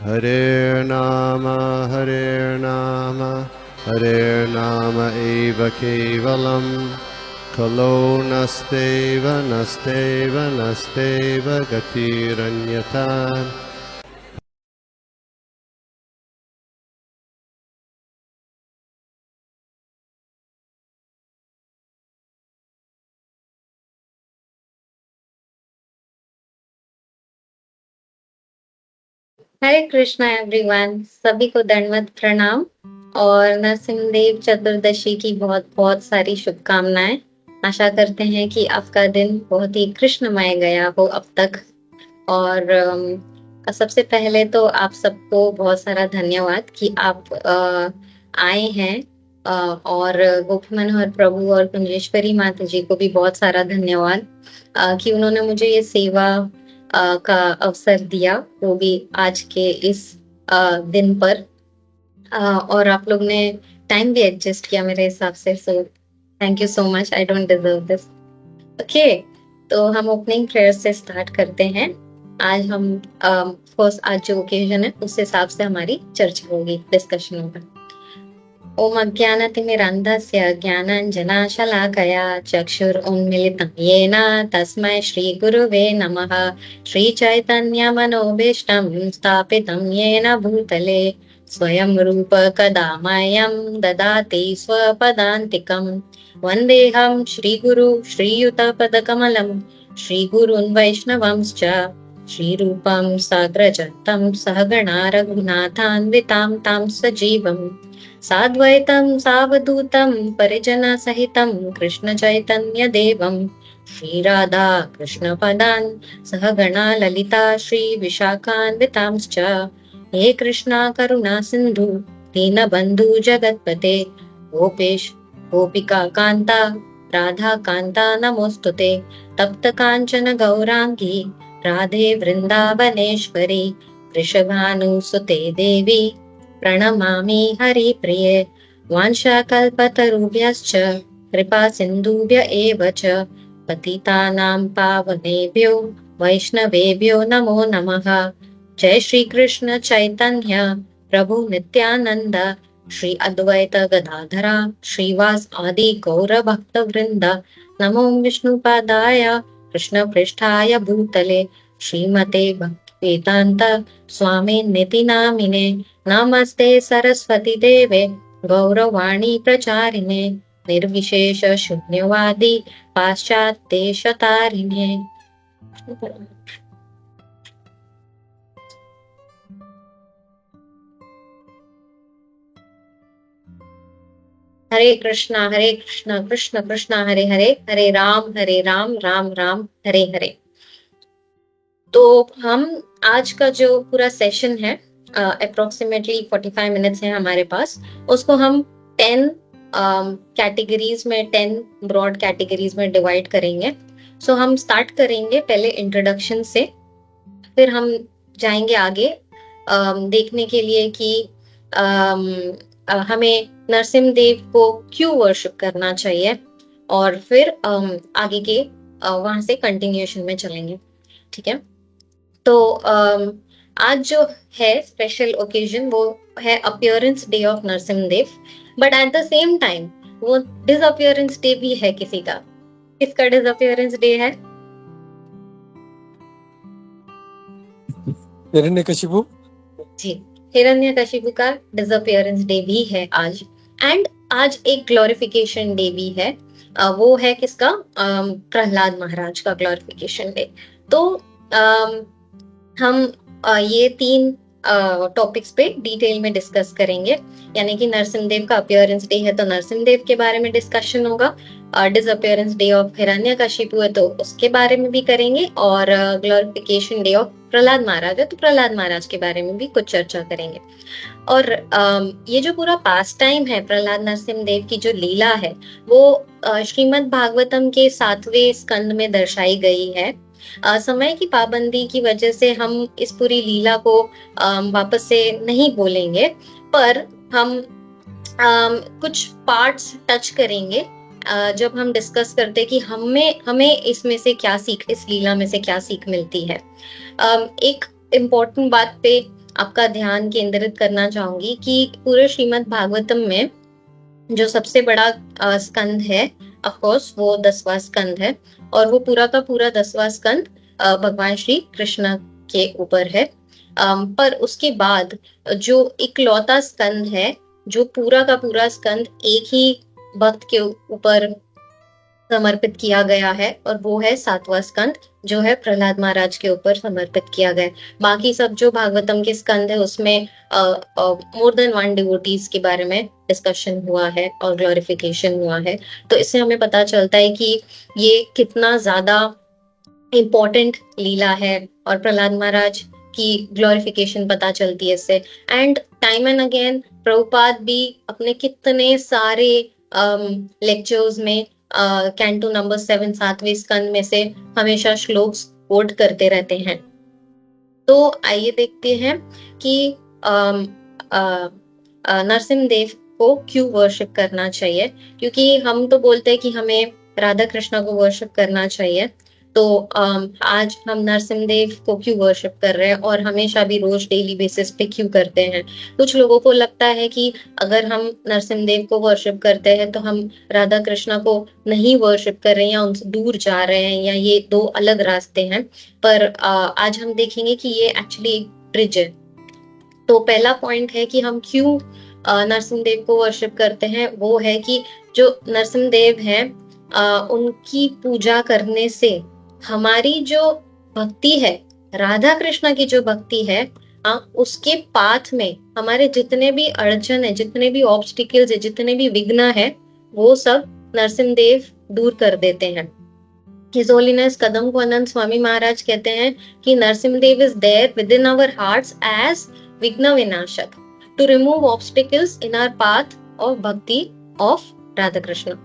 Hare Nama, Hare Nama eva kevalam, Kalo nasteva, nasteva, nasteva gatiranyata. हरे Krishna everyone, सभी को दंडवत प्रणाम और नरसिंहदेव चतुर्दशी की बहुत बहुत सारी शुभकामनाएं। आशा करते हैं कि आपका दिन बहुत ही कृष्णमय गया हो अब तक। और सबसे पहले तो आप सबको बहुत सारा धन्यवाद कि आप आए हैं। और गोपी मनोहर प्रभु और कुंजेश्वरी माता जी को भी बहुत सारा धन्यवाद कि उन्होंने मुझे ये सेवा का अवसर दिया, वो भी आज के इस दिन पर। और आप लोग ने टाइम भी एडजस्ट किया मेरे हिसाब से, सो thank you so much. I don't deserve this. Okay, तो हम ओपनिंग प्रेयर से स्टार्ट करते हैं। आज हम फर्स्ट आज जो ओकेजन है उस हिसाब से हमारी चर्चा होगी, डिस्कशन होगा। ओम अज्ञानतिमिरन्धस्य ज्ञानाञ्जनशलाकया चक्षुरुन्मीलितं येन तस्मै श्रीगुरुवे नमः। श्रीचैतन्यमनोभीष्टं स्थापितं येन भूतले स्वयं रूप कदा मह्यं ददाति स्वपदान्तिकम्। वन्देऽहं श्रीगुरु श्रीयुतपदकमलं श्रीगुरून् वैष्णवंश्च श्रीरूपं साग्रजातं सहगणा रघुनाथान्वितां तां सजीवम् साद्वैतं सावधूतं परिजनसहितं कृष्णचैतन्यदेवं श्रीराधा कृष्णपदान् सहगणा ललिता श्रीविशाखान्वितांश्च। हे कृष्णा करुणा सिन्धु दीनबन्धु जगत्पते गोपेश गोपिका कान्ता राधा कान्ता नमोऽस्तुते। तप्त काञ्चन गौराङ्गी राधे वृन्दावनेश्वरी वृषभानुसुते देवी प्रणमामि हरिप्रिये। वाञ्छाकल्पतरुभ्यश्च कृपा सिन्धुभ्य एव च पतितानां पावनेभ्यो वैष्णवेभ्यो नमो नमः। जय श्री कृष्ण चैतन्य प्रभु नित्यानंद श्री अद्वैत गदाधरा श्रीवास आदि गौर भक्त वृंद। नमो विष्णुपादाय कृष्ण पृष्ठाय भूतले श्रीमते भक्ति वेदांत स्वामी निति नामिने। नमस्ते सरस्वती देवे गौरवाणी प्रचारिणे निर्विशेष शून्यवादी पाश्चात्येशतारिणे। हरे कृष्णा कृष्ण कृष्णा हरे हरे, हरे राम राम राम हरे हरे। तो हम आज का जो पूरा सेशन है, अप्रोक्सीमेटली 45 मिनट्स है हमारे पास, उसको हम 10 कैटेगरीज में, 10 ब्रॉड कैटेगरीज में डिवाइड करेंगे। सो हम स्टार्ट करेंगे पहले इंट्रोडक्शन से, फिर हम जाएंगे आगे देखने के लिए कि हमें नरसिंहदेव को क्यों वर्शिप करना चाहिए, और फिर आगे के वहां से कंटिन्यूएशन में चलेंगे। ठीक है, तो आज जो है स्पेशल ओकेजन वो है appearance day of Narasimhadev, but at the same time वो डिसअपियरेंस डे भी है किसी का। किसका डिसअपियरेंस डे है? हिरण्यकशिपु जी, हिरण्यकशिपु का डिसअपियरेंस डे भी है आज। एंड आज एक ग्लोरिफिकेशन डे भी है, वो है किसका? प्रहलाद महाराज का ग्लोरिफिकेशन डे। तो हम ये 3 टॉपिक्स पे डिटेल में डिस्कस करेंगे। यानी कि नरसिंहदेव का अपीयरेंस डे है तो नरसिंहदेव के बारे में डिस्कशन होगा, डिसअपियरेंस डे ऑफ हिरण्यकशिपु है तो उसके बारे में भी करेंगे, और glorification day of Prahlad Maharaj है तो प्रहलाद महाराज के बारे में भी कुछ चर्चा करेंगे। और ये जो पूरा पास टाइम है प्रहलाद नरसिंहदेव की जो लीला है वो श्रीमद् भागवतम के 7वें स्कंद में दर्शाई गई है। समय की पाबंदी की वजह से हम इस पूरी लीला को वापस से नहीं बोलेंगे, पर हम कुछ पार्ट्स टच करेंगे जब हम डिस्कस करते कि हमें इसमें से क्या सीख, इस लीला में से क्या सीख मिलती है। एक इम्पोर्टेंट बात पे आपका ध्यान केंद्रित करना चाहूंगी कि पूरे श्रीमद् भागवतम में जो सबसे बड़ा स्कंद है, ऑफ कोर्स वो 10वां स्कंद है, और वो पूरा का पूरा 10वां स्कंद भगवान श्री कृष्ण के ऊपर है। पर उसके बाद जो इकलौता स्कंद है, जो पूरा का पूरा स्कंद एक ही भक्त के ऊपर समर्पित किया गया है, और वो है 7वां स्कंद, जो है प्रहलाद महाराज के ऊपर समर्पित किया गया है। बाकी सब जो भागवतम के स्कंद है उसमें मोर देन 1 डिवोटीज के बारे में डिस्कशन हुआ है और ग्लोरिफिकेशन हुआ है। तो इससे हमें पता चलता है कि ये कितना ज्यादा इम्पोर्टेंट लीला है, और प्रहलाद महाराज की ग्लोरिफिकेशन पता चलती है इससे। And time and again Prabhupada भी अपने कितने सारे लेक्चर्स में कैंटो नंबर 7 7वें स्कंद में से हमेशा श्लोक्स कोट करते रहते हैं। तो आइए देखते हैं कि नरसिंह देव को क्यों वर्शिप करना चाहिए, क्योंकि हम तो बोलते हैं कि हमें राधा कृष्ण को वर्शिप करना चाहिए। तो आज हम नरसिंह देव को क्यों वर्शिप कर रहे हैं, और हमेशा भी रोज डेली बेसिस पे क्यों करते हैं। कुछ लोगों को लगता है कि अगर हम नरसिंह देव को वर्शिप करते हैं तो हम राधा कृष्ण को नहीं वर्शिप कर रहे हैं या उनसे दूर जा रहे हैं, या ये दो अलग रास्ते हैं। पर आज हम देखेंगे कि ये एक्चुअली एक ब्रिज है। तो पहला पॉइंट है कि हम क्यों नरसिंह देव को वर्शिप करते हैं, वो है कि जो नरसिंह देव है उनकी पूजा करने से हमारी जो भक्ति है, राधा कृष्ण की जो भक्ति है, उसके पाथ में हमारे जितने भी अड़चन है, जितने भी ऑब्स्टिकल्स है, जितने भी विघ्न है, वो सब नरसिंह देव दूर कर देते हैं। हिज होलीनेस कदम कोनंद स्वामी महाराज कहते हैं कि Narasimha Dev is there with in our hearts as vighna vinashak to remove obstacles in our path of bhakti of Radha Krishna.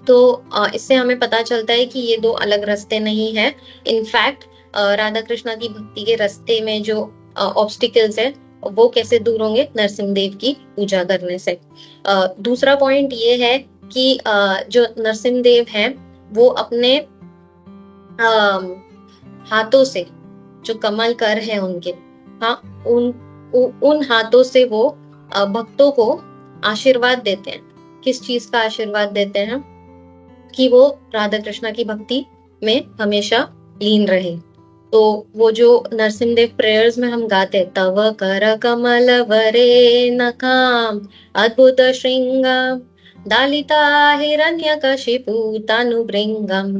तो इससे हमें पता चलता है कि ये दो अलग रास्ते नहीं है। इनफैक्ट राधा कृष्ण की भक्ति के रास्ते में जो ऑब्स्टिकल्स है वो कैसे दूर होंगे, नरसिंह देव की पूजा करने से। दूसरा पॉइंट ये है कि जो नरसिंह देव है वो अपने हाथों से, जो कमल कर है उनके, उन हाथों से वो भक्तों को आशीर्वाद देते हैं। किस चीज का आशीर्वाद देते हैं? कि वो राधा कृष्ण की भक्ति में हमेशा लीन रहे। तो वो जो नरसिंह देव प्रेयर्स में हम गाते हैं, तव कर कमल वरे नखाम अद्भुत श्रृंगम दालिता हिरण्यकशिपु तनुभृंगम।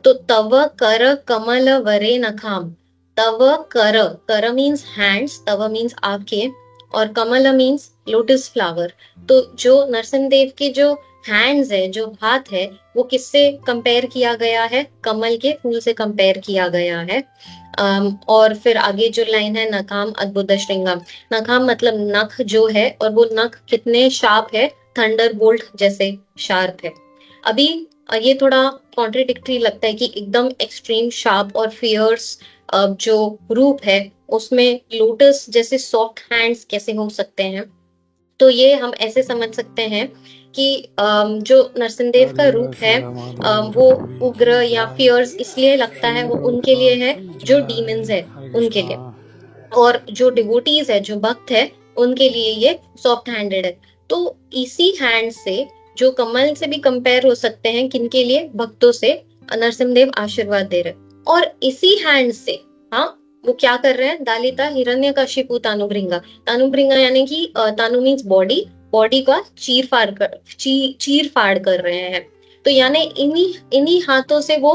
तो तव कर कमल वरे नखाम, तव कर मीन्स हैंड्स, तव मीन्स आपके, और कमल मीन्स लोटस फ्लावर। तो जो नरसिंह देव के जो हैंड्स है, जो हाथ है, वो किससे कंपेयर किया गया है? कमल के फूल से कंपेयर किया गया है। और फिर आगे जो लाइन है, नखाम अद्भुत श्रृंगम, नखाम मतलब नख जो है, और वो नख कितने शार्प है, थंडर बोल्ट जैसे शार्प है। अभी ये थोड़ा कॉन्ट्रडिक्टरी लगता है कि एकदम एक्सट्रीम शार्प और फियर्स जो रूप है उसमें लोटस जैसे सॉफ्ट हैंड्स कैसे हो सकते हैं। तो ये हम ऐसे समझ सकते हैं कि जो नरसिंह देव का रूप है वो उग्र या फियर्स इसलिए लगता है, वो उनके लिए है जो डीमंस है उनके लिए, और जो डिवोटीज है, जो भक्त है, उनके लिए ये सॉफ्ट हैंडेड है। तो इसी हैंड से जो कमल से भी कंपेयर हो सकते हैं, किनके लिए? भक्तों से नरसिंह देव आशीर्वाद दे रहे, और इसी हैंड से वो क्या कर रहे हैं? दालिता हिरण्यकशिपु तानुभृंगा, तानुभृंगा यानी कि तानु मीन्स बॉडी, बॉडी का चीर फाड़ कर रहे हैं। तो यानी इन्हीं हाथों से वो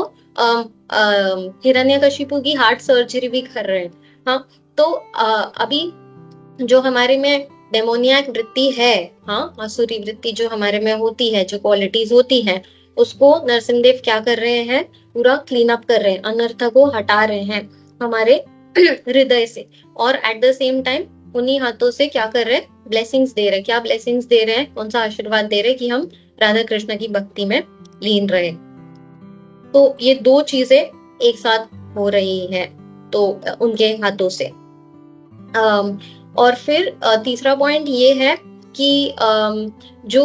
हिरण्यकशिपु की हार्ट सर्जरी भी कर रहे हैं। तो अभी जो हमारे में डेमोनियक वृत्ति है, आसुरी वृत्ति जो हमारे में होती है, जो क्वालिटीज होती है, उसको नरसिंह देव क्या कर रहे हैं? पूरा क्लीन अप कर रहे हैं, अनर्थ को हटा रहे हैं हमारे हृदय से, और एट द सेम टाइम उन्हीं हाथों से क्या कर रहे हैं? ब्लेसिंग्स दे रहे हैं। क्या ब्लेसिंग्स दे रहे हैं? कौन सा आशीर्वाद दे रहे हैं? कि हम राधा कृष्ण की भक्ति में लीन रहे। तो ये दो चीजें एक साथ हो रही है तो उनके हाथों से। और फिर तीसरा पॉइंट ये है कि जो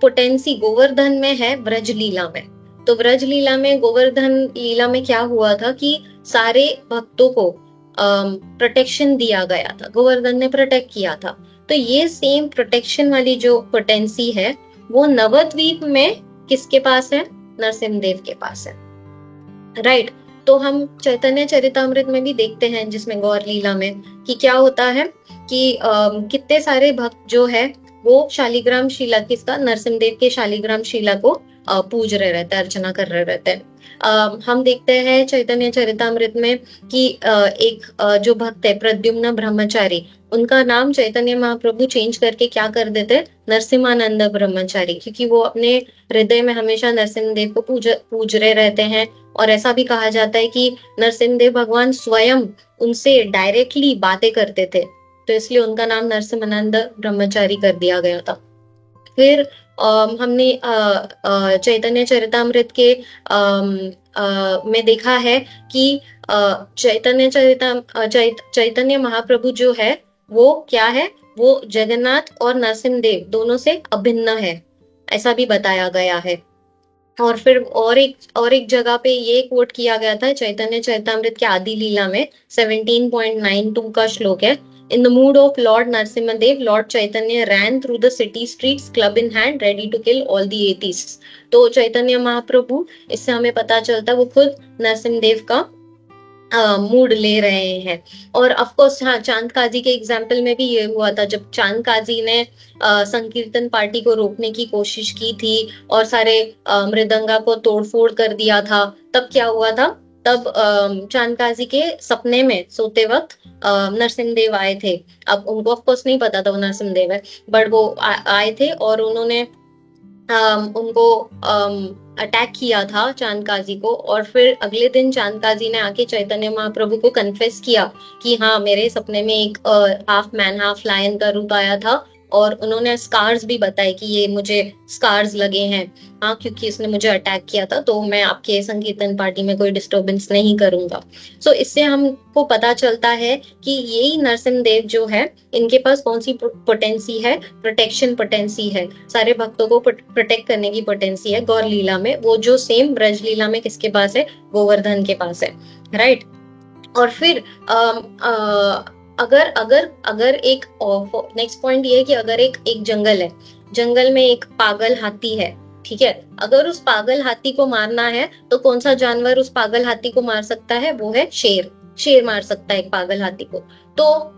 पोटेंसी गोवर्धन में है व्रज लीला में, तो व्रज लीला में, गोवर्धन लीला में क्या हुआ था कि सारे भक्तों को प्रोटेक्शन दिया गया था, गोवर्धन ने प्रोटेक्ट किया था। तो ये सेम प्रोटेक्शन वाली जो पोटेंसी है वो नवद्वीप में किसके पास है? नरसिम्हदेव के पास है, राइट। तो हम चैतन्य चरितामृत में भी देखते हैं, जिसमें गौर लीला में, कि क्या होता है कि कितने सारे भक्त जो है वो शालिग्राम शिला, किसका? नरसिम्हदेव के शालिग्राम शिला को पूज रहे रहते हैं, अर्चना कर रहे रहते हैं। हम देखते हैं चैतन्य चरितामृत में कि एक जो भक्त है प्रद्युम्न ब्रह्मचारी, उनका नाम चैतन्य महाप्रभु चेंज करके क्या कर देते? नरसिम्हानंद ब्रह्मचारी, क्योंकि वो अपने हृदय में हमेशा नरसिम्हदेव को पूज रहे रहते हैं। और ऐसा भी कहा जाता है कि नरसिम्हदेव भगवान स्वयं उनसे डायरेक्टली बातें करते थे, तो इसलिए उनका नाम नरसिम्हानंद ब्रह्मचारी कर दिया गया था। फिर हमने चैतन्य चरितामृत के में देखा है कि चैतन्य महाप्रभु जो है वो क्या है? वो जगन्नाथ और नरसिम्हदेव दोनों से अभिन्न है, ऐसा भी बताया गया है। और फिर और एक जगह पे ये कोट किया गया था चैतन्य चरितामृत के आदि लीला में, 17.92 का श्लोक है। In the mood of Lord Narsimhadev, Lord Chaitanya ran through the city streets, club in hand, ready to kill all the atheists. तो चैतन्य महाप्रभु, इससे हमें पता चलता है वो खुद नरसिम्हदेव का मूड ले रहे हैं। और ऑफ कोर्स हाँ, चांद काजी के एग्जाम्पल में भी ये हुआ था, जब चांद काजी ने संकीर्तन पार्टी को रोकने की कोशिश की थी और सारे मृदंगा को तोड़फोड़ कर दिया था, तब क्या हुआ था? तब चांद काजी के सपने में सोते वक्त नरसिम्हदेव आए थे। अब उनको ऑफ कोर्स नहीं पता था वो नरसिम्हदेव है, बट वो आए थे और उन्होंने उनको अटैक किया था चांद काजी को। और फिर अगले दिन चांद काजी ने आके चैतन्य महाप्रभु को कन्फेस किया कि हाँ, मेरे सपने में एक हाफ मैन हाफ लायन का रूप आया था, और उन्होंने स्कार्स भी बताए कि ये मुझे स्कार्स लगे हैं, हाँ, क्योंकि इसने मुझे अटैक किया था, तो मैं आपके संकीर्तन पार्टी में कोई डिस्टर्बेंस नहीं करूंगा। सो इससे हमको पता चलता है कि यही नरसिम्हदेव जो है, इनके पास कौन सी पोटेंसी है? प्रोटेक्शन पोटेंसी है, सारे भक्तों को प्रोटेक्ट करने की पोटेंसी है गौर लीला में, वो जो सेम ब्रज लीला में किसके पास है? गोवर्धन के पास है, राइट। और फिर अगर एक नेक्स्ट पॉइंट ये है कि अगर एक जंगल है, जंगल में एक पागल हाथी है, ठीक है, अगर उस पागल हाथी को मारना है तो कौन सा जानवर उस पागल हाथी को मार सकता है? वो है शेर। शेर मार सकता है एक पागल हाथी को। तो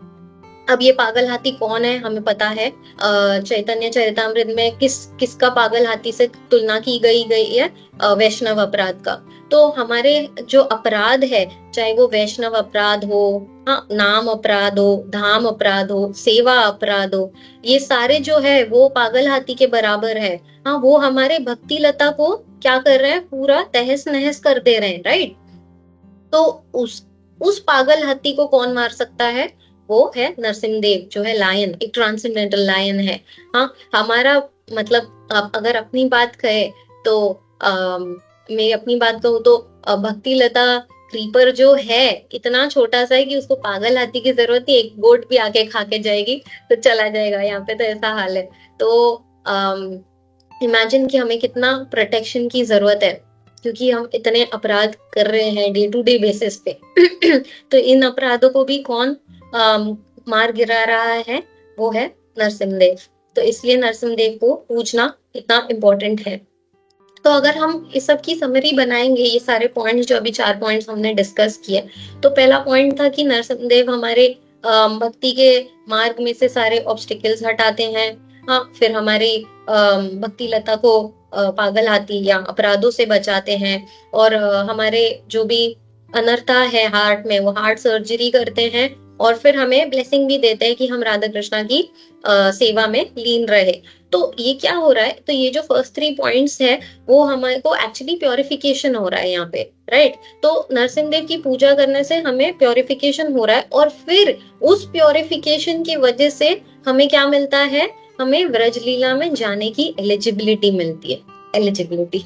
अब ये पागल हाथी कौन है? हमें पता है चैतन्य चरितामृत में किसका पागल हाथी से तुलना की गई है? वैष्णव अपराध का। तो हमारे जो अपराध है, चाहे वो वैष्णव अपराध हो, हाँ, नाम अपराध हो, धाम अपराध हो, सेवा अपराध हो, ये सारे जो है वो पागल हाथी के बराबर है। हाँ, वो हमारे भक्ति लता को क्या कर रहे हैं? पूरा तहस नहस कर दे रहे हैं, राइट। तो उस पागल हाथी को कौन मार सकता है? वो है नरसिम्हदेव, जो है लायन, एक ट्रांसेंडेंटल लायन है। हाँ, हमारा मतलब अगर अपनी बात कहे तो मैं अपनी बात कहूँ तो भक्ति लता क्रीपर जो है इतना छोटा सा है कि उसको पागल हाथी की जरूरत नहीं, एक गोट भी आके खा के जाएगी तो चला जाएगा। यहाँ पे तो ऐसा हाल है। तो इमेजिन कि हमें कितना प्रोटेक्शन की जरूरत है, क्योंकि हम इतने अपराध कर रहे हैं डे टू डे बेसिस पे। तो इन अपराधों को भी कौन मार गिरा रहा है? वो है नरसिम्हदेव। तो इसलिए नरसिम्हदेव को पूजना इतना इम्पोर्टेंट है। तो अगर हम इस सब की समरी बनाएंगे, ये सारे पॉइंट्स जो अभी 4 पॉइंट्स हमने डिस्कस किए, तो पहला पॉइंट था कि नरसिम्हदेव हमारे भक्ति के मार्ग में से सारे ऑब्स्टिकल्स हटाते हैं। हाँ, फिर हमारी भक्ति लता को पागल हाथी या अपराधों से बचाते हैं, और हमारे जो भी अनर्था है हार्ट में, वो हार्ट सर्जरी करते हैं, और फिर हमें ब्लेसिंग भी देते हैं कि हम राधा कृष्णा की सेवा में लीन रहे। तो ये क्या हो रहा है? तो ये जो फर्स्ट 3 पॉइंट्स है वो हमारे को एक्चुअली प्योरिफिकेशन हो रहा है यहाँ पे, राइट। तो नरसिम्हदेव की पूजा करने से हमें प्योरिफिकेशन हो रहा है, और फिर उस प्योरिफिकेशन की वजह से हमें क्या मिलता है? हमें व्रज लीला में जाने की एलिजिबिलिटी मिलती है, एलिजिबिलिटी,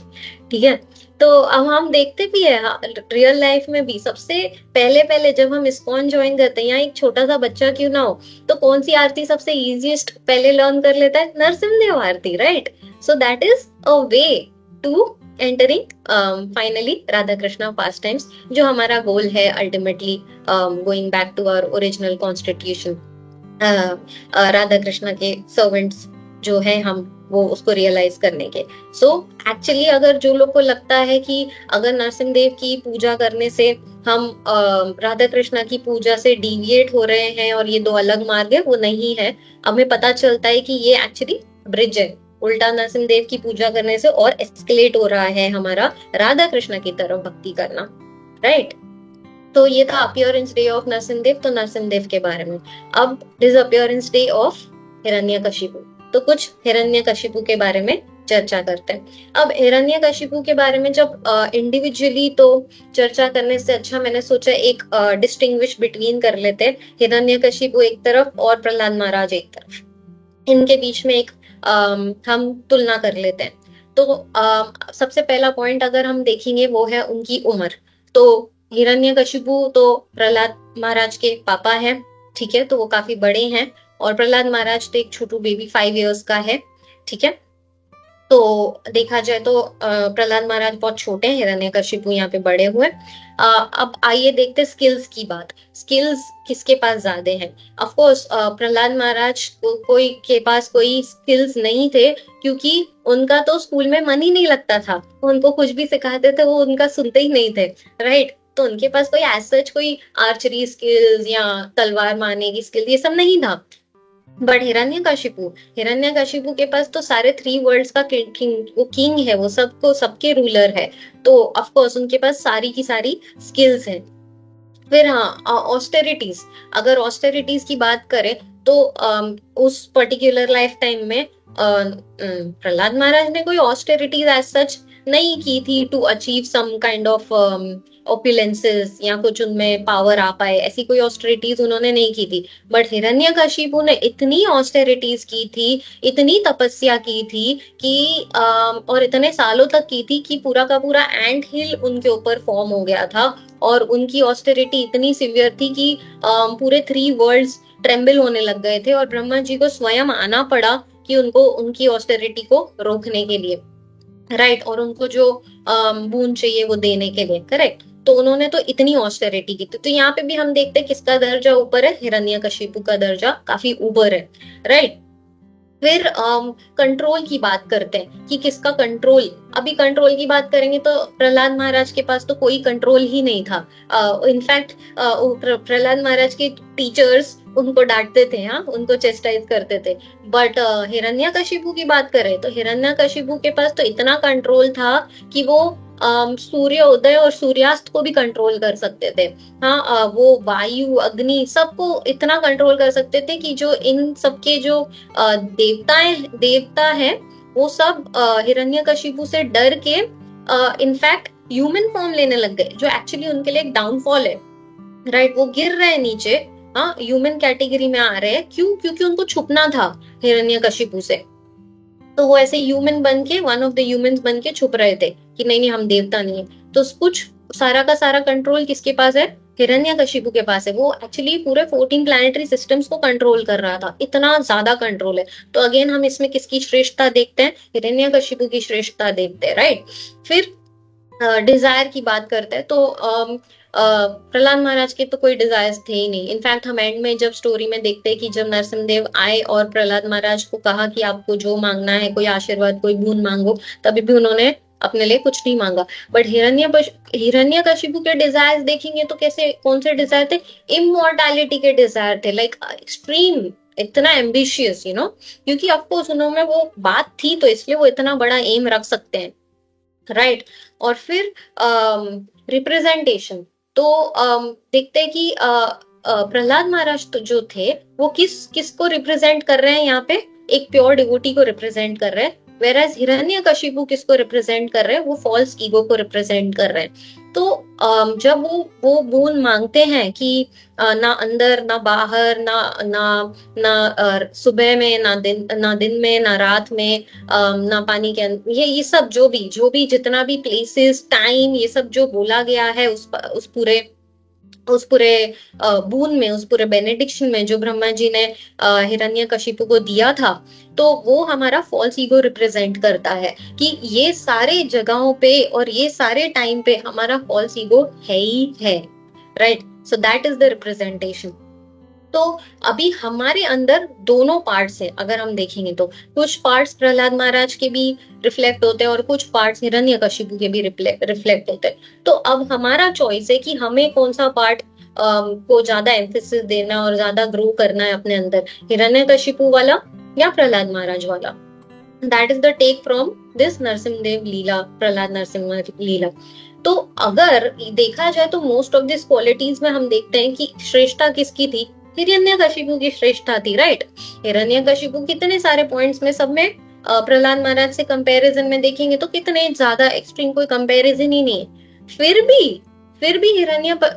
ठीक है। तो अब हम देखते भी है रियल लाइफ में भी, सबसे पहले जब हम इस्कॉन ज्वाइन करते हैं, यहाँ एक छोटा सा बच्चा क्यों ना हो, तो कौन सी आरती सबसे इजीएस्ट पहले लर्न कर लेता है? Narasimhadev aarti, right. So that is a way to entering finally Radha Krishna pastimes, जो हमारा गोल है ultimately going back to our original constitution, Radha Krishna के सर्वेंट्स जो है हम, वो उसको रियलाइज करने के। सो एक्चुअली अगर जो लोग को लगता है कि अगर नरसिंहदेव की पूजा करने से हम राधा कृष्णा की पूजा से डिविएट हो रहे हैं और ये दो अलग मार्ग है, वो नहीं है। हमें पता चलता है कि ये एक्चुअली ब्रिज है, उल्टा नरसिंहदेव की पूजा करने से और एस्केलेट हो रहा है हमारा राधा कृष्णा की तरफ भक्ति करना, राइट। तो ये था अपीयरेंस डे ऑफ नरसिंहदेव, तो नरसिंहदेव के बारे में। अब डिसअपियरेंस डे ऑफ हिरण्यकशिपु, तो कुछ हिरण्यकशिपु के बारे में चर्चा करते हैं। अब हिरण्यकशिपु के बारे में जब इंडिविजुअली तो चर्चा करने से अच्छा मैंने सोचा एक डिस्टिंग्विश बिटवीन कर लेते हैं, हिरण्यकशिपु एक तरफ और प्रहलाद महाराज एक तरफ, इनके बीच में एक हम तुलना कर लेते हैं। तो सबसे पहला पॉइंट अगर हम देखेंगे वो है उनकी उम्र। तो हिरण्यकशिपु तो प्रहलाद महाराज के पापा हैं, ठीक है, तो वो काफी बड़े हैं, और प्रहलाद महाराज तो एक छोटू बेबी 5 इयर्स का है, ठीक है। तो देखा जाए तो प्रहलाद महाराज बहुत छोटे हैं, हिरण्यकशिपु यहाँ पे बड़े हुए। अब आइए देखते स्किल्स की बात, स्किल्स किसके पास ज्यादा हैं। ऑफ कोर्स प्रहलाद महाराज कोई के पास कोई स्किल्स नहीं थे, क्योंकि उनका तो स्कूल में मन ही नहीं लगता था, उनको कुछ भी सिखाते थे वो उनका सुनते ही नहीं थे, राइट। तो उनके पास कोई एज सच कोई आर्चरी स्किल्स या तलवार मारने की स्किल ये सब नहीं था। बट हिरण्यकशिपु के पास तो सारे 3 वर्ल्ड्स का किंग है, वो सबको सबके रूलर है, तो ऑफ कोर्स उनके पास सारी की सारी स्किल्स हैं। फिर हाँ, ऑस्टेरिटीज, अगर ऑस्टेरिटीज की बात करें तो उस पर्टिकुलर लाइफ टाइम में प्रहलाद महाराज ने कोई ऑस्टेरिटीज एज सच नहीं की थी to achieve some kind of opulences या कुछ उनमें पावर आ पाए, ऐसी कोई ऑस्टेरिटीज उन्होंने नहीं की थी। बट हिरण्यकशिपु ने इतनी ऑस्टेरिटीज की थी, इतनी तपस्या की थी कि और इतने सालों तक की थी कि पूरा का पूरा एंट हिल उनके ऊपर फॉर्म हो गया था, और उनकी ऑस्टेरिटी इतनी सिवियर थी कि पूरे 3 वर्ल्ड्स ट्रेम्बल होने लग गए थे, और ब्रह्मा जी को स्वयं आना पड़ा कि उनको उनकी ऑस्टेरिटी को रोकने के लिए, राइट, और उनको जो बून चाहिए वो देने के लिए, करेक्ट। तो उन्होंने तो इतनी ऑस्टेरिटी की थी। तो यहाँ पे भी हम देखते हैं किसका दर्जा ऊपर है, हिरण्यकशिपु का दर्जा काफी ऊपर है, राइट। फिर कंट्रोल की बात करते हैं कि किसका कंट्रोल, अभी कंट्रोल की बात करेंगे तो प्रहलाद महाराज के पास तो कोई कंट्रोल ही नहीं था। इनफैक्ट प्रहलाद महाराज के टीचर्स उनको डांटते थे, हाँ, उनको चेस्टाइज करते थे। बट हिरण्यकशिपु की बात करें तो हिरण्यकशिपु के पास तो इतना कंट्रोल था कि वो सूर्य उदय और सूर्यास्त को भी कंट्रोल कर सकते थे। हाँ, वो वायु अग्नि सबको इतना कंट्रोल कर सकते थे कि जो इन सबके जो देवता है वो सब हिरण्यकशिपु से डर के इनफैक्ट ह्यूमन फॉर्म लेने लग गए, जो एक्चुअली उनके लिए एक डाउनफॉल है, राइट। वो गिर रहे हैं नीचे, हाँ, ह्यूमन कैटेगरी में आ रहे हैं, क्यों? क्योंकि उनको छुपना था हिरण्यकशिपु से, तो वो ऐसे ह्यूमन बन के, वन ऑफ द ह्यूमंस बन के छुप रहे थे कि नहीं हम देवता नहीं है। तो कुछ सारा का सारा कंट्रोल किसके पास है, हिरण्यकशिपु के पास है। वो एक्चुअली पूरे 14 प्लैनेटरी सिस्टम्स को कंट्रोल कर रहा था, इतना ज्यादा कंट्रोल है। तो अगेन हम इसमें किसकी श्रेष्ठता देखते हैं, हिरण्यकशिपु की श्रेष्ठता देखते हैं, राइट। फिर डिजायर की बात करते हैं तो प्रहलाद महाराज के तो कोई डिजायर्स थे ही नहीं। इनफैक्ट हम एंड में जब स्टोरी में देखते हैं कि जब नरसिंहदेव आए और प्रहलाद महाराज को कहा कि आपको जो मांगना है, कोई आशीर्वाद कोई बूंद मांगो, तभी भी उन्होंने अपने लिए कुछ नहीं मांगा। बट हिरण्यकशिपु के डिजायर्स देखेंगे तो कैसे, कौन से डिजायर थे, इमोर्टैलिटी के डिजायर थे, लाइक एक्सट्रीम, इतना एम्बिशियस, क्योंकि ऑफकोर्स उन्होंने वो बात थी तो इसलिए वो इतना बड़ा एम रख सकते हैं, राइट। और फिर रिप्रेजेंटेशन, तो देखते हैं कि प्रहलाद महाराज तो जो थे वो किसको रिप्रेजेंट कर रहे हैं यहाँ पे, एक प्योर डिवोटी को रिप्रेजेंट कर रहे हैं। वेराज हिरण्यकशिपु किसको रिप्रेजेंट कर रहे हैं, वो फॉल्स ईगो को रिप्रेजेंट कर रहे हैं। तो जब वो बूंद मांगते हैं कि ना अंदर ना बाहर, ना ना ना सुबह में, ना दिन में, ना रात में, ना पानी के अंदर, ये सब जो भी जितना भी प्लेसेस, टाइम, ये सब जो बोला गया है उस पूरे उस पूरे बून में, उस पूरे बेनेडिक्शन में जो ब्रह्मा जी ने हिरण्यकशिपु को दिया था, तो वो हमारा फॉल्स ईगो रिप्रेजेंट करता है कि ये सारे जगहों पे और ये सारे टाइम पे हमारा फॉल्स ईगो है ही है, right? So that is the representation. तो अभी हमारे अंदर दोनों पार्ट्स है, अगर हम देखेंगे तो कुछ पार्ट्स प्रहलाद महाराज के भी रिफ्लेक्ट होते हैं और कुछ पार्ट्स हिरण्यकशिपु के भी रिफ्लेक्ट होते हैं। तो अब हमारा चॉइस है कि हमें कौन सा पार्ट को ज्यादा एम्फेसिस देना और ज्यादा ग्रो करना है अपने अंदर, हिरण्यकशिपु वाला या प्रहलाद महाराज वाला। That is the take from this Narasimhadev lila, Prahlad Narasimha lila. तो अगर देखा जाए तो मोस्ट ऑफ दिस क्वालिटीज में हम देखते हैं कि श्रेष्ठता किसकी थी? हिरण्यकशिपु की श्रेष्ठता थी, राइट? हिरण्यकशिपु कितने सारे पॉइंट्स में, सब में प्रहलाद महाराज से कंपैरिजन में देखेंगे तो कितने ज्यादा एक्सट्रीम, कोई कंपैरिजन ही नहीं है। फिर भी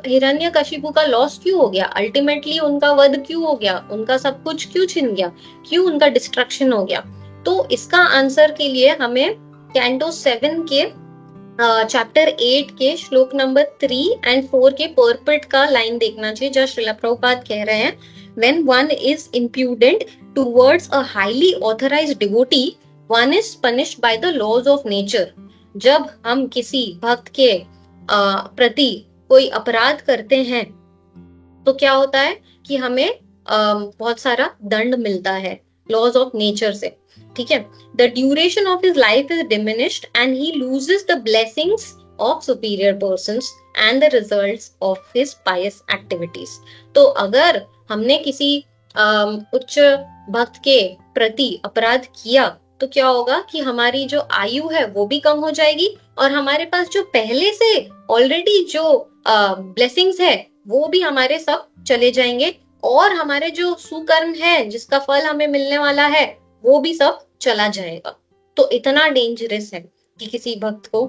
हिरण्यकशिपु का लॉस क्यों हो गया? अल्टीमेटली उनका वध क्यों हो गया? उनका सब कुछ क्यों छिन गया? क्यों उनका डिस्ट्रक्शन हो गया? तो इसका आंसर के लिए हमें कैंटो 7 के चैप्टर 8 के श्लोक नंबर 3 and 4 के पर्पेट का लाइन देखना चाहिए, जहाँ श्रीला प्रभुपाद कह रहे हैं, when one is impudent towards a highly authorized devotee, one is punished by the laws of nature। जब हम किसी भक्त के प्रति कोई अपराध करते हैं तो क्या होता है कि हमें बहुत सारा दंड मिलता है लॉज ऑफ नेचर से, ठीक है? The duration of his life is diminished and he loses the blessings of superior persons and the results of his pious activities. तो अगर हमने किसी उच्च भक्त के प्रति अपराध किया तो क्या होगा कि हमारी जो आयु है वो भी कम हो जाएगी और हमारे पास जो पहले से ऑलरेडी जो ब्लेसिंग्स है वो भी हमारे सब चले जाएंगे और हमारे जो सुकर्म है जिसका फल हमें मिलने वाला है वो भी सब चला जाएगा। तो इतना डेंजरस है कि किसी भक्त को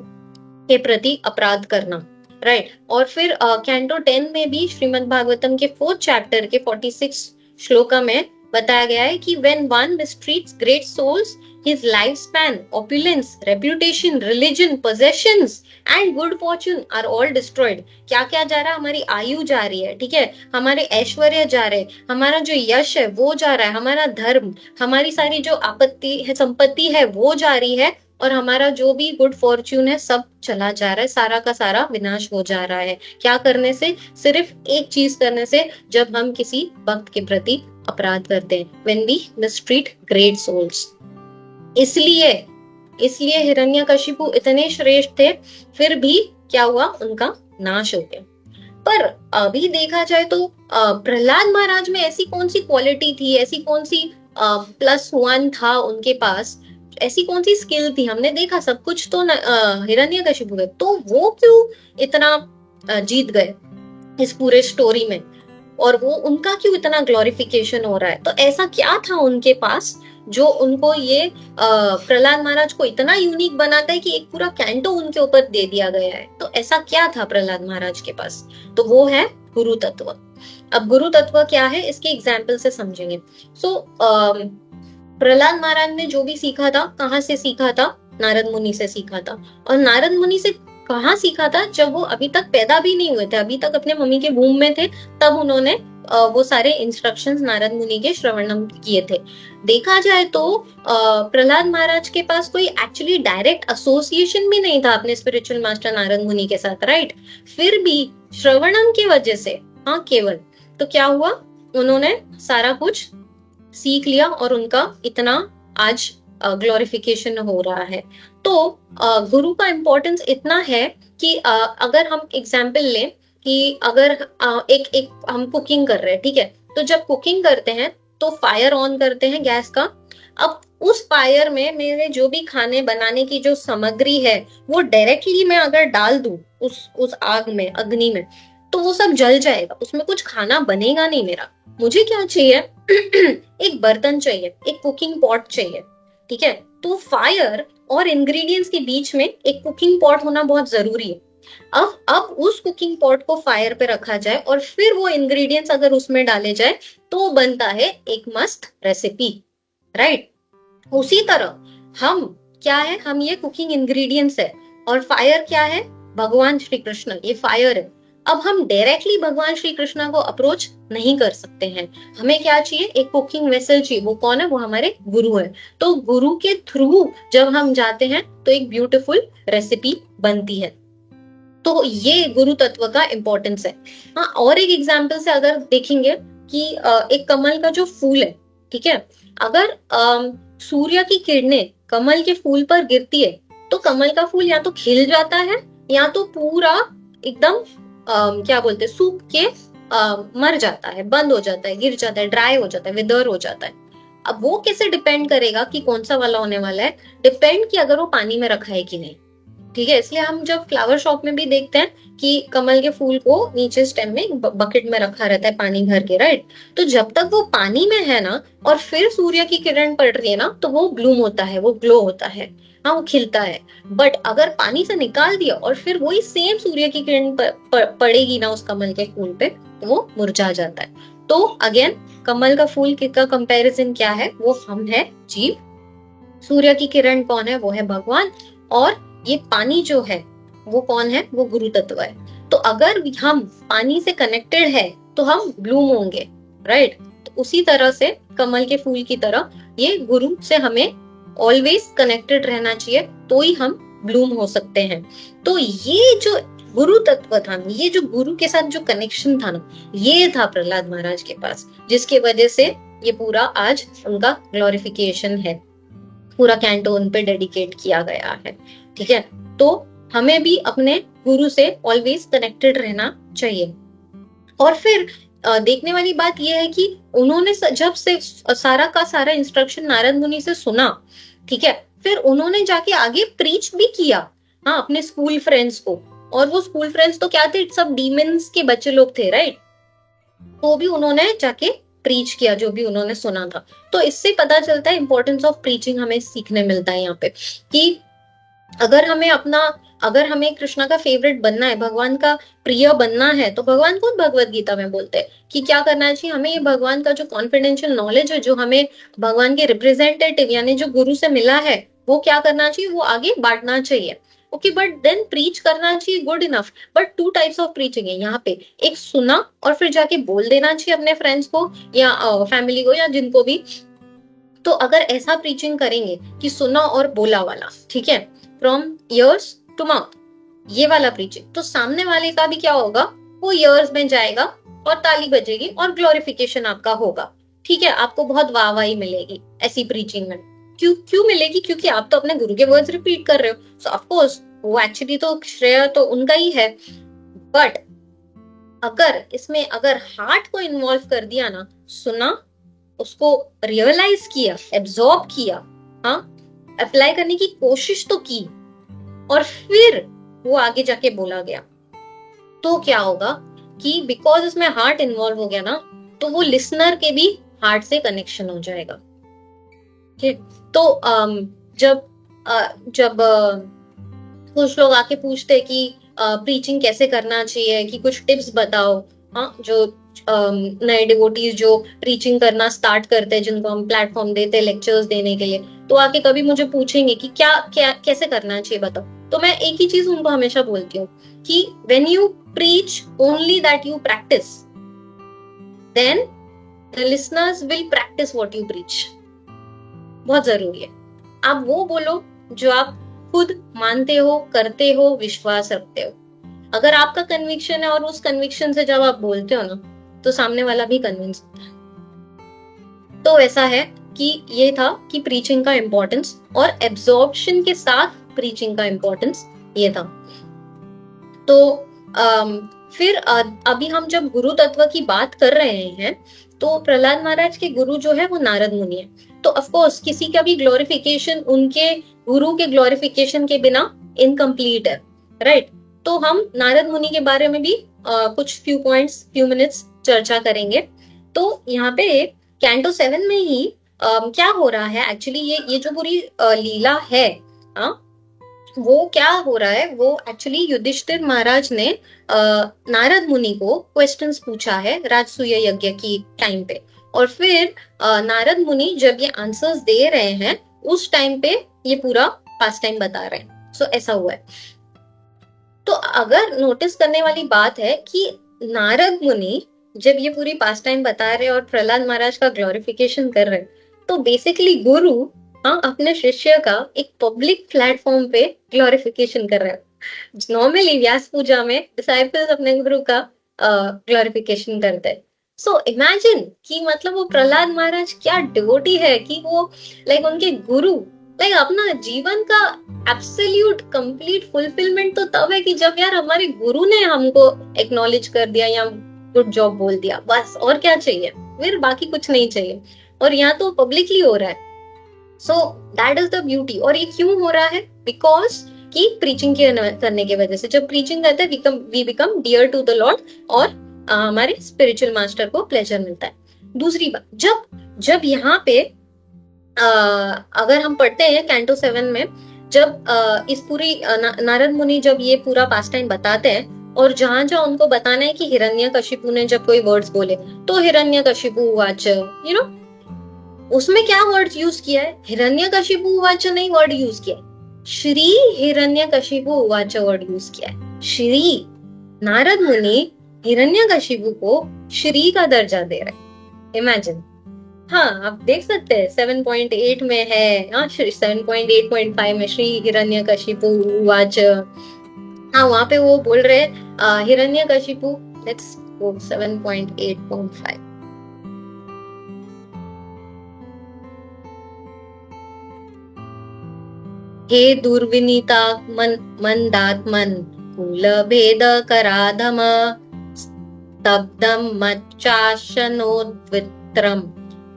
के प्रति अपराध करना, राइट? और फिर कैंटो 10 में भी श्रीमद् भागवतम के 4th चैप्टर के 46 श्लोका में बताया गया है कि when one mistreats great souls, his lifespan, opulence, reputation, religion, possessions and good fortune are all destroyed। क्या क्या जा रहा है? हमारी आयु जा रही है, ठीक है? हमारे ऐश्वर्य जा रहे, हमारा जो यश है वो जा रहा है, हमारा धर्म, हमारी सारी जो आपत्ति है, संपत्ति है वो जा रही है और हमारा जो भी गुड फॉर्च्यून है सब चला जा रहा है, सारा का सारा विनाश हो जा रहा है। क्या करने से? सिर्फ एक चीज करने से, जब हम किसी भक्त के प्रति अपराध करते हैं, when we mistreat great souls। इसलिए हिरण्यकशिपु इतने श्रेष्ठ थे, फिर भी क्या हुआ? उनका नाश हो गया। पर अभी देखा जाए तो प्रहलाद महाराज में ऐसी कौन सी क्वालिटी थी, ऐसी कौन सी +1 था उनके पास, ऐसी कौन सी स्किल थी? हमने देखा सब कुछ तो हिरण्यकशिपु है, तो वो क्यों इतना जीत गए इस पूरे स्टोरी में और वो उनका क्यों इतना ग्लोरिफिकेशन हो रहा है? तो ऐसा क्या था उनके पास जो उनको ये प्रहलाद महाराज को इतना यूनिक बनाता है कि एक पूरा कैंटो उनके ऊपर दे दिया गया है? तो ऐसा क्या था प्रहलाद महाराज के पास? तो वो है गुरु तत्व। अब गुरु तत्व क्या है इसके एग्जाम्पल से समझेंगे। प्रहलाद महाराज ने जो भी सीखा था, कहाँ से सीखा था? नारद मुनि से सीखा था। और नारद मुनि से कहाँ सीखा था? जब वो अभी तक पैदा भी नहीं हुए थे, अभी तक अपने मम्मी के वूम में थे, तब उन्होंने वो सारे इंस्ट्रक्शंस नारद मुनि के श्रवणम किए थे। देखा जाए तो प्रहलाद महाराज के पास कोई एक्चुअली डायरेक्ट एसोसिएशन भी नहीं था अपने स्पिरिचुअल मास्टर नारद मुनि के साथ, राइट? फिर भी श्रवणम की वजह से, हाँ, केवल तो क्या हुआ? उन्होंने सारा कुछ सीख लिया और उनका इतना आज ग्लोरिफिकेशन हो रहा है। तो गुरु का इम्पोर्टेंस इतना है कि अगर हम एग्जाम्पल लें कि अगर एक हम कुकिंग कर रहे हैं, ठीक है? तो जब कुकिंग करते हैं तो फायर ऑन करते हैं गैस का। अब उस फायर में मेरे जो भी खाने बनाने की जो सामग्री है वो डायरेक्टली मैं अगर डाल दूं उस आग में, अग्नि में, तो वो सब जल जाएगा, उसमें कुछ खाना बनेगा नहीं मेरा। मुझे क्या चाहिए? एक बर्तन चाहिए, एक कुकिंग पॉट चाहिए, ठीक है? तो फायर और इंग्रेडिएंट्स के बीच में एक कुकिंग पॉट होना बहुत जरूरी है। अब उस कुकिंग पॉट को फायर पे रखा जाए और फिर वो इंग्रेडिएंट्स अगर उसमें डाले जाए तो बनता है एक मस्त रेसिपी, राइट? उसी तरह हम क्या है? हम ये कुकिंग इंग्रेडिएंट्स है और फायर क्या है? भगवान श्री कृष्ण, ये फायर है। अब हम डायरेक्टली भगवान श्री कृष्णा को अप्रोच नहीं कर सकते हैं, हमें क्या चाहिए, एक कुकिंग वेसल चाहिए। वो कौन है, वो हमारे गुरु है। तो गुरु के थ्रू जब हम जाते हैं तो एक ब्यूटीफुल रेसिपी बनती है। तो ये गुरु तत्व का इंपॉर्टेंस है। हाँ, और एक एग्जाम्पल से अगर देखेंगे कि एक कमल का जो फूल है, ठीक है, अगर सूर्य की किरणें कमल के फूल पर गिरती है तो कमल का फूल या तो खिल जाता है या तो पूरा एकदम क्या बोलते हैं, सूख के मर जाता है, बंद हो जाता है, गिर जाता है, ड्राई हो जाता है, विदर हो जाता है। अब वो कैसे डिपेंड करेगा कि कौन सा वाला होने वाला है, डिपेंड कि अगर वो पानी में रखा है कि नहीं। ठीक है, इसलिए हम जब फ्लावर शॉप में भी देखते हैं कि कमल के फूल को नीचे स्टेम में बकेट में रखा रहता है पानी भर के, राइट। तो जब तक वो पानी में है ना और फिर सूर्य की किरण पड़ रही है ना तो वो ब्लूम होता है, वो ग्लो होता है, हाँ वो खिलता है। बट अगर पानी से निकाल दिया और फिर वही सेम सूर्य की किरण पड़ेगी ना उस कमल के फूल पे तो वो मुरझा जाता है। तो अगेन कमल का फूल का कंपैरिजन क्या है, वो हम है जीव, सूर्य की किरण कौन है, वो है भगवान, और ये पानी जो है वो कौन है, वो गुरु तत्व है। तो अगर हम पानी से कनेक्टेड है तो हम ब्लूम होंगे, राइट। तो उसी तरह से कमल के फूल की तरह ये गुरु से हमें ऑलवेज कनेक्टेड रहना चाहिए तो ही हम ब्लूम हो सकते हैं। तो ये जो गुरु तत्व था, ये जो गुरु के साथ जो कनेक्शन था ना, ये था प्रहलाद महाराज के पास, जिसकी वजह से ये पूरा आज उनका ग्लोरिफिकेशन है, पूरा कैंटो उन पे डेडिकेट किया गया है। ठीक है, तो हमें भी अपने गुरु से ऑलवेज कनेक्टेड रहना चाहिए। और फिर देखने वाली बात यह है कि उन्होंने जब से सारा का सारा इंस्ट्रक्शन नारद मुनि से सुना, ठीक है, फिर उन्होंने जाके आगे प्रीच भी किया, हाँ, अपने स्कूल फ्रेंड्स को। और वो स्कूल फ्रेंड्स तो क्या थे, सब डीमंस के बच्चे लोग थे, राइट। तो भी उन्होंने जाके प्रीच किया जो भी उन्होंने सुना था। तो इससे पता चलता है इंपॉर्टेंस ऑफ प्रीचिंग, हमें सीखने मिलता है यहाँ पे कि अगर हमें कृष्णा का फेवरेट बनना है, भगवान का प्रिय बनना है, तो भगवान खुद भगवत गीता में बोलते हैं कि क्या करना चाहिए हमें। ये भगवान का जो कॉन्फिडेंशियल नॉलेज है, जो हमें भगवान के रिप्रेजेंटेटिव यानी जो गुरु से मिला है, वो क्या करना चाहिए, वो आगे बांटना चाहिए। ओके, बट देन प्रीच करना चाहिए, good enough. But 2 types of preaching है यहाँ पे, एक सुना और फिर जाके बोल देना चाहिए अपने फ्रेंड्स को या फैमिली को या जिनको भी। तो अगर ऐसा प्रीचिंग करेंगे कि सुना और बोला वाला, ठीक है, फ्रॉम ईयर्स टू माउथ, ये वाला प्रीचिंग, तो सामने वाले का भी क्या होगा, वो ईयर्स में जाएगा और ताली बजेगी और ग्लोरिफिकेशन आपका होगा। ठीक है, आपको बहुत वाहवाही मिलेगी ऐसी प्रीचिंग में। क्यों मिलेगी, क्योंकि आप तो अपने गुरु के वर्ड्स रिपीट कर रहे हो। सो ऑफ कोर्स वो एक्चुअली तो श्रेय तो उनका ही है। बट अगर हार्ट को इन्वॉल्व कर दिया ना, सुना, उसको रियलाइज किया, एब्जॉर्ब किया, हाँ, अप्लाई करने की कोशिश तो की, और फिर वो आगे जाके बोला गया, तो क्या होगा कि बिकॉज इसमें हार्ट इन्वॉल्व हो गया ना, तो वो लिसनर के भी हार्ट से कनेक्शन हो जाएगा। ठीक, तो जब कुछ लोग आके पूछते कि प्रीचिंग कैसे करना चाहिए, कि कुछ टिप्स बताओ, हाँ, जो नए डिवोटीज जो प्रीचिंग करना स्टार्ट करते हैं, जिनको हम प्लेटफॉर्म देते हैं लेक्चर्स देने के लिए, तो आके कभी मुझे पूछेंगे कि क्या कैसे करना चाहिए बताओ। तो मैं एक ही चीज उनको हमेशा बोलती हूँ कि when you preach only that you practice, then the listeners will practice what you preach. बहुत जरूरी है, आप वो बोलो जो आप खुद मानते हो, करते हो, विश्वास रखते हो। अगर आपका कन्विक्शन है और उस कन्विक्शन से जब आप बोलते हो ना, तो सामने वाला भी कन्विंस होता है। तो ऐसा है कि ये था कि प्रीचिंग का इंपॉर्टेंस, और एब्जॉर्प्शन के साथ प्रीचिंग का इंपॉर्टेंस ये था। तो फिर अभी हम जब गुरु तत्व की बात कर रहे हैं, तो प्रहलाद महाराज के गुरु जो है वो नारद मुनि है। तो ऑफ कोर्स किसी का भी ग्लोरिफिकेशन उनके गुरु के ग्लोरिफिकेशन के बिना इनकम्प्लीट है, राइट। तो हम नारद मुनि के बारे में भी कुछ फ्यू मिनट्स चर्चा करेंगे। तो यहाँ पे कैंटो 7 में ही क्या हो रहा है एक्चुअली, ये जो पूरी लीला है, वो क्या हो रहा है, वो एक्चुअली युधिष्ठिर महाराज ने नारद मुनि को क्वेश्चंस पूछा है राजसूय यज्ञ की टाइम पे, और फिर नारद मुनि जब ये आंसर्स दे रहे हैं उस टाइम पे ये पूरा पास टाइम बता रहे हैं। सो ऐसा हुआ है। तो अगर नोटिस करने वाली बात है कि नारद मुनि जब ये पूरी पास टाइम बता रहे और प्रहलाद महाराज का ग्लोरिफिकेशन कर रहे, तो बेसिकली गुरु हाँ अपने शिष्य का एक पब्लिक प्लेटफॉर्म पे ग्लोरिफिकेशन कर रहे हैं। नॉर्मली व्यास पूजा में डिसाइपल्स अपने गुरु का ग्लोरिफिकेशन करते हैं। सो इमेजिन कि मतलब वो प्रहलाद महाराज क्या डिवोटी है कि वो लाइक उनके गुरु लाइक अपना जीवन का एब्सोल्यूट कंप्लीट फुलफिलमेंट तो तब है कि जब यार हमारे गुरु ने हमको एक्नॉलेज कर दिया या गुड जॉब बोल दिया, बस और क्या चाहिए, फिर बाकी कुछ नहीं चाहिए। और यहाँ तो पब्लिकली हो रहा है। सो दैट इज द ब्यूटी। और ये क्यों हो रहा है? बिकॉज कि प्रीचिंग करने की वजह से जब प्रीचिंग करते हैं we become dear to the Lord और हमारे स्पिरिचुअल मास्टर को प्लेजर मिलता है। दूसरी बात, जब यहाँ पे अगर हम पढ़ते हैं कैंटो 7 में, जब इस पूरी नारद मुनि जब ये पूरा पास टाइम बताते हैं और जहां जहां उनको बताना है कि हिरण्यकशिपु ने जब कोई वर्ड्स बोले तो हिरण्यकशिपु उवाच, यू नो, उसमें क्या वर्ड यूज किया है? हिरण्यकशिपु उवाच नहीं वर्ड यूज किया है, श्री हिरण्यकशिपु उवाच वर्ड यूज किया है। श्री नारद मुनि हिरण्यकशिपु को श्री का दर्जा दे रहे। इमेजिन। हाँ, आप देख सकते हैं 7.8 में है, हाँ 7.8.5 में श्री हिरण्यकशिपु उवाच। हाँ वहां पे वो बोल रहे हिरण्यकशिपु, लेट्स गो 7.8.5। हे दुर्विनीता मंदात्मन कुल भेद कराधम स्तब्धम मच्चाशनोद्वित्रम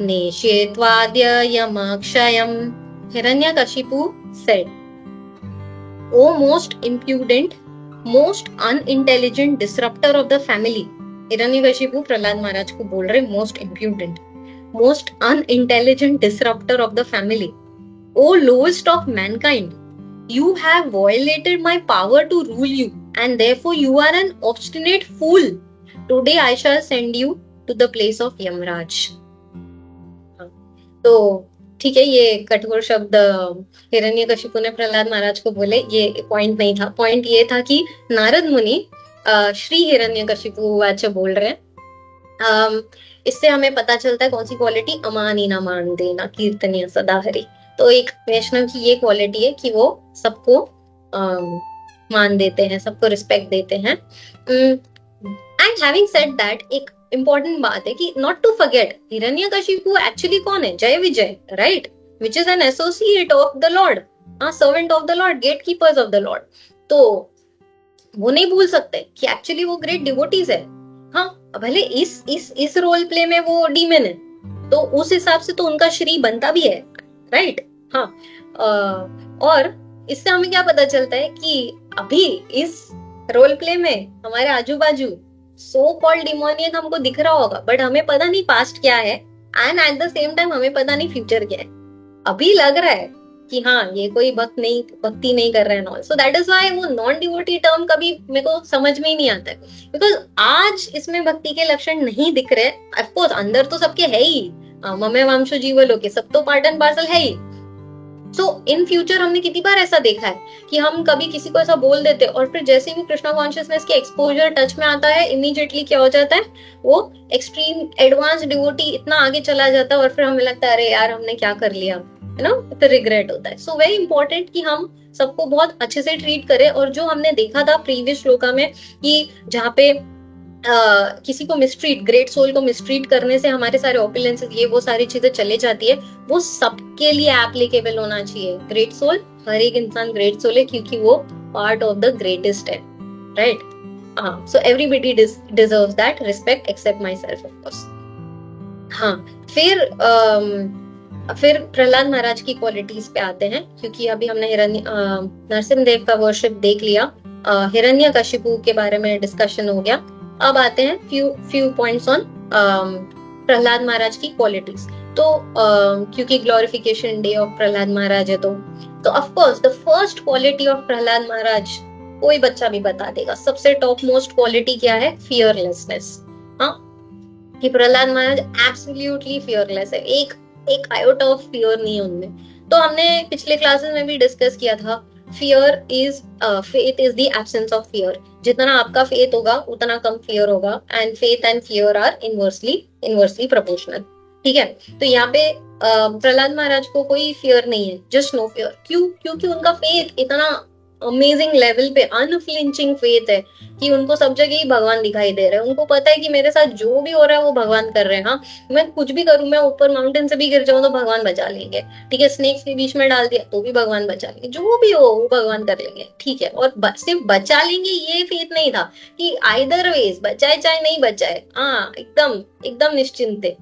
नेशेत्वाद्ययमक्षयम्। Hiranyakashipu said, O most impudent, most unintelligent disruptor of the family. Hiranyakashipu Prahlad महाराज को बोल रहे most impudent, most unintelligent disruptor of the family. O lowest of mankind, you have violated my power to rule you, and therefore you are an obstinate fool. Today I shall send you to the place of Yamraj. तो ठीक है, ये कठोर शब्द हिरण्यकशिपु ने प्रहलाद महाराज को बोले, ये पॉइंट नहीं था। पॉइंट ये था कि नारद मुनि श्री हिरण्यकशिपु उवाच बोल रहे हैं। इससे हमें पता चलता है कौन सी क्वालिटी, अमानी न मान देना कीर्तनीय सदा हरि। तो एक वैष्णव की ये क्वालिटी है कि वो सबको मान देते हैं, सबको रिस्पेक्ट देते हैं। एंड हैविंग सेड दैट, एक इंपॉर्टेंट बात है कि not to forget Hiranyakashipu actually कौन है? Jay Vijay, right, which is an associate of the lord, servant of the lord, gatekeepers of the lord. तो वो नहीं भूल सकते कि एक्चुअली वो ग्रेट डिवोटीज है। हाँ, भले इस रोल प्ले में वो डीमन है, तो उस हिसाब से तो उनका श्री बनता भी है, राइट। हाँ, और इससे हमें क्या पता चलता है कि अभी इस रोल प्ले में हमारे आजू बाजू सो कॉल्ड डिमोनियन हमको दिख रहा होगा, बट हमें पता नहीं पास्ट क्या है, and eight the same time हमें पता नहीं फ्यूचर क्या है। अभी लग रहा है कि हाँ ये कोई भक्ति नहीं कर रहे हैं। सो दैट इज व्हाई वो नॉन डिवोटी टर्म कभी मेरे को समझ में ही नहीं आता है, बिकॉज आज इसमें भक्ति के लक्षण नहीं दिख रहे। ऑफकोर्स अंदर तो सबके है ही, ममे वांशो जीवलोके, सब तो पार्ट एंड पार्सल है ही। सो इन फ्यूचर हमने कितनी बार ऐसा देखा है कि हम कभी किसी को ऐसा बोल देते और फिर जैसे ही कृष्णा कॉन्शियसनेस के एक्सपोजर टच में आता है, इमीडिएटली क्या हो जाता है, वो एक्सट्रीम एडवांस डिवोटी इतना आगे चला जाता है और फिर हमें लगता है अरे यार हमने क्या कर लिया, यू नो, फिर रिग्रेट होता है। सो वेरी इंपॉर्टेंट कि हम सबको बहुत अच्छे से ट्रीट करें। और जो हमने देखा था प्रीवियस श्लोका में कि जहाँ पे किसी को मिसट्रीट, ग्रेट सोल को मिसट्रीट करने से हमारे सारे ओपुलेंसेस, ये वो सारी चीजें चले जाती है, वो सबके लिए एप्लीकेबल होना चाहिए। ग्रेट सोल, हर एक इंसान ग्रेट सोल है क्योंकि वो पार्ट ऑफ द ग्रेटेस्ट है, राइट। हाँ, so everybody deserves that respect except myself, of course. हाँ, फिर प्रहलाद महाराज की क्वालिटीज पे आते हैं, क्योंकि अभी हमने नरसिंहदेव का वर्शिप देख लिया, हिरण्यकशिपु के बारे में डिस्कशन हो गया। अब आते हैं few points on Prahlad Maharaj की क्वालिटीज। तो क्योंकि glorification day of Prahlad Maharaj है, तो of course the first quality of Prahlad Maharaj कोई बच्चा भी बता देगा, सबसे टॉप मोस्ट क्वालिटी क्या है? फियरलेसनेस। हाँ, कि प्रहलाद महाराज एब्सोल्युटली फियरलेस है, एक आयोटा ऑफ फियर नहीं है उनमें। तो हमने पिछले क्लासेस में भी डिस्कस किया था faith is the absence of fear. जितना आपका फेथ होगा उतना कम फियर होगा, and faith and fear are inversely proportional. ठीक है, तो यहाँ पे प्रहलाद महाराज को कोई फियर नहीं है, जस्ट नो फियर। क्यों? क्योंकि उनका फेथ इतना अमेजिंग लेवल पे, अनफ्लिंचिंग फेथ है कि उनको सब जगह ही भगवान दिखाई दे रहे हैं। उनको पता है कि मेरे साथ जो भी हो रहा है वो भगवान कर रहे हैं। हाँ, मैं कुछ भी करूं, मैं ऊपर माउंटेन से भी गिर जाऊं तो भगवान बचा लेंगे। ठीक है, स्नेक्स के बीच में डाल दिया तो भी भगवान बचा लेंगे, जो भी हो वो भगवान कर लेंगे। ठीक है, और सिर्फ बचा लेंगे ये फेथ नहीं था कि आइदर वेज बचाए चाहे नहीं बचाए, हाँ एकदम एकदम निश्चिंत थे,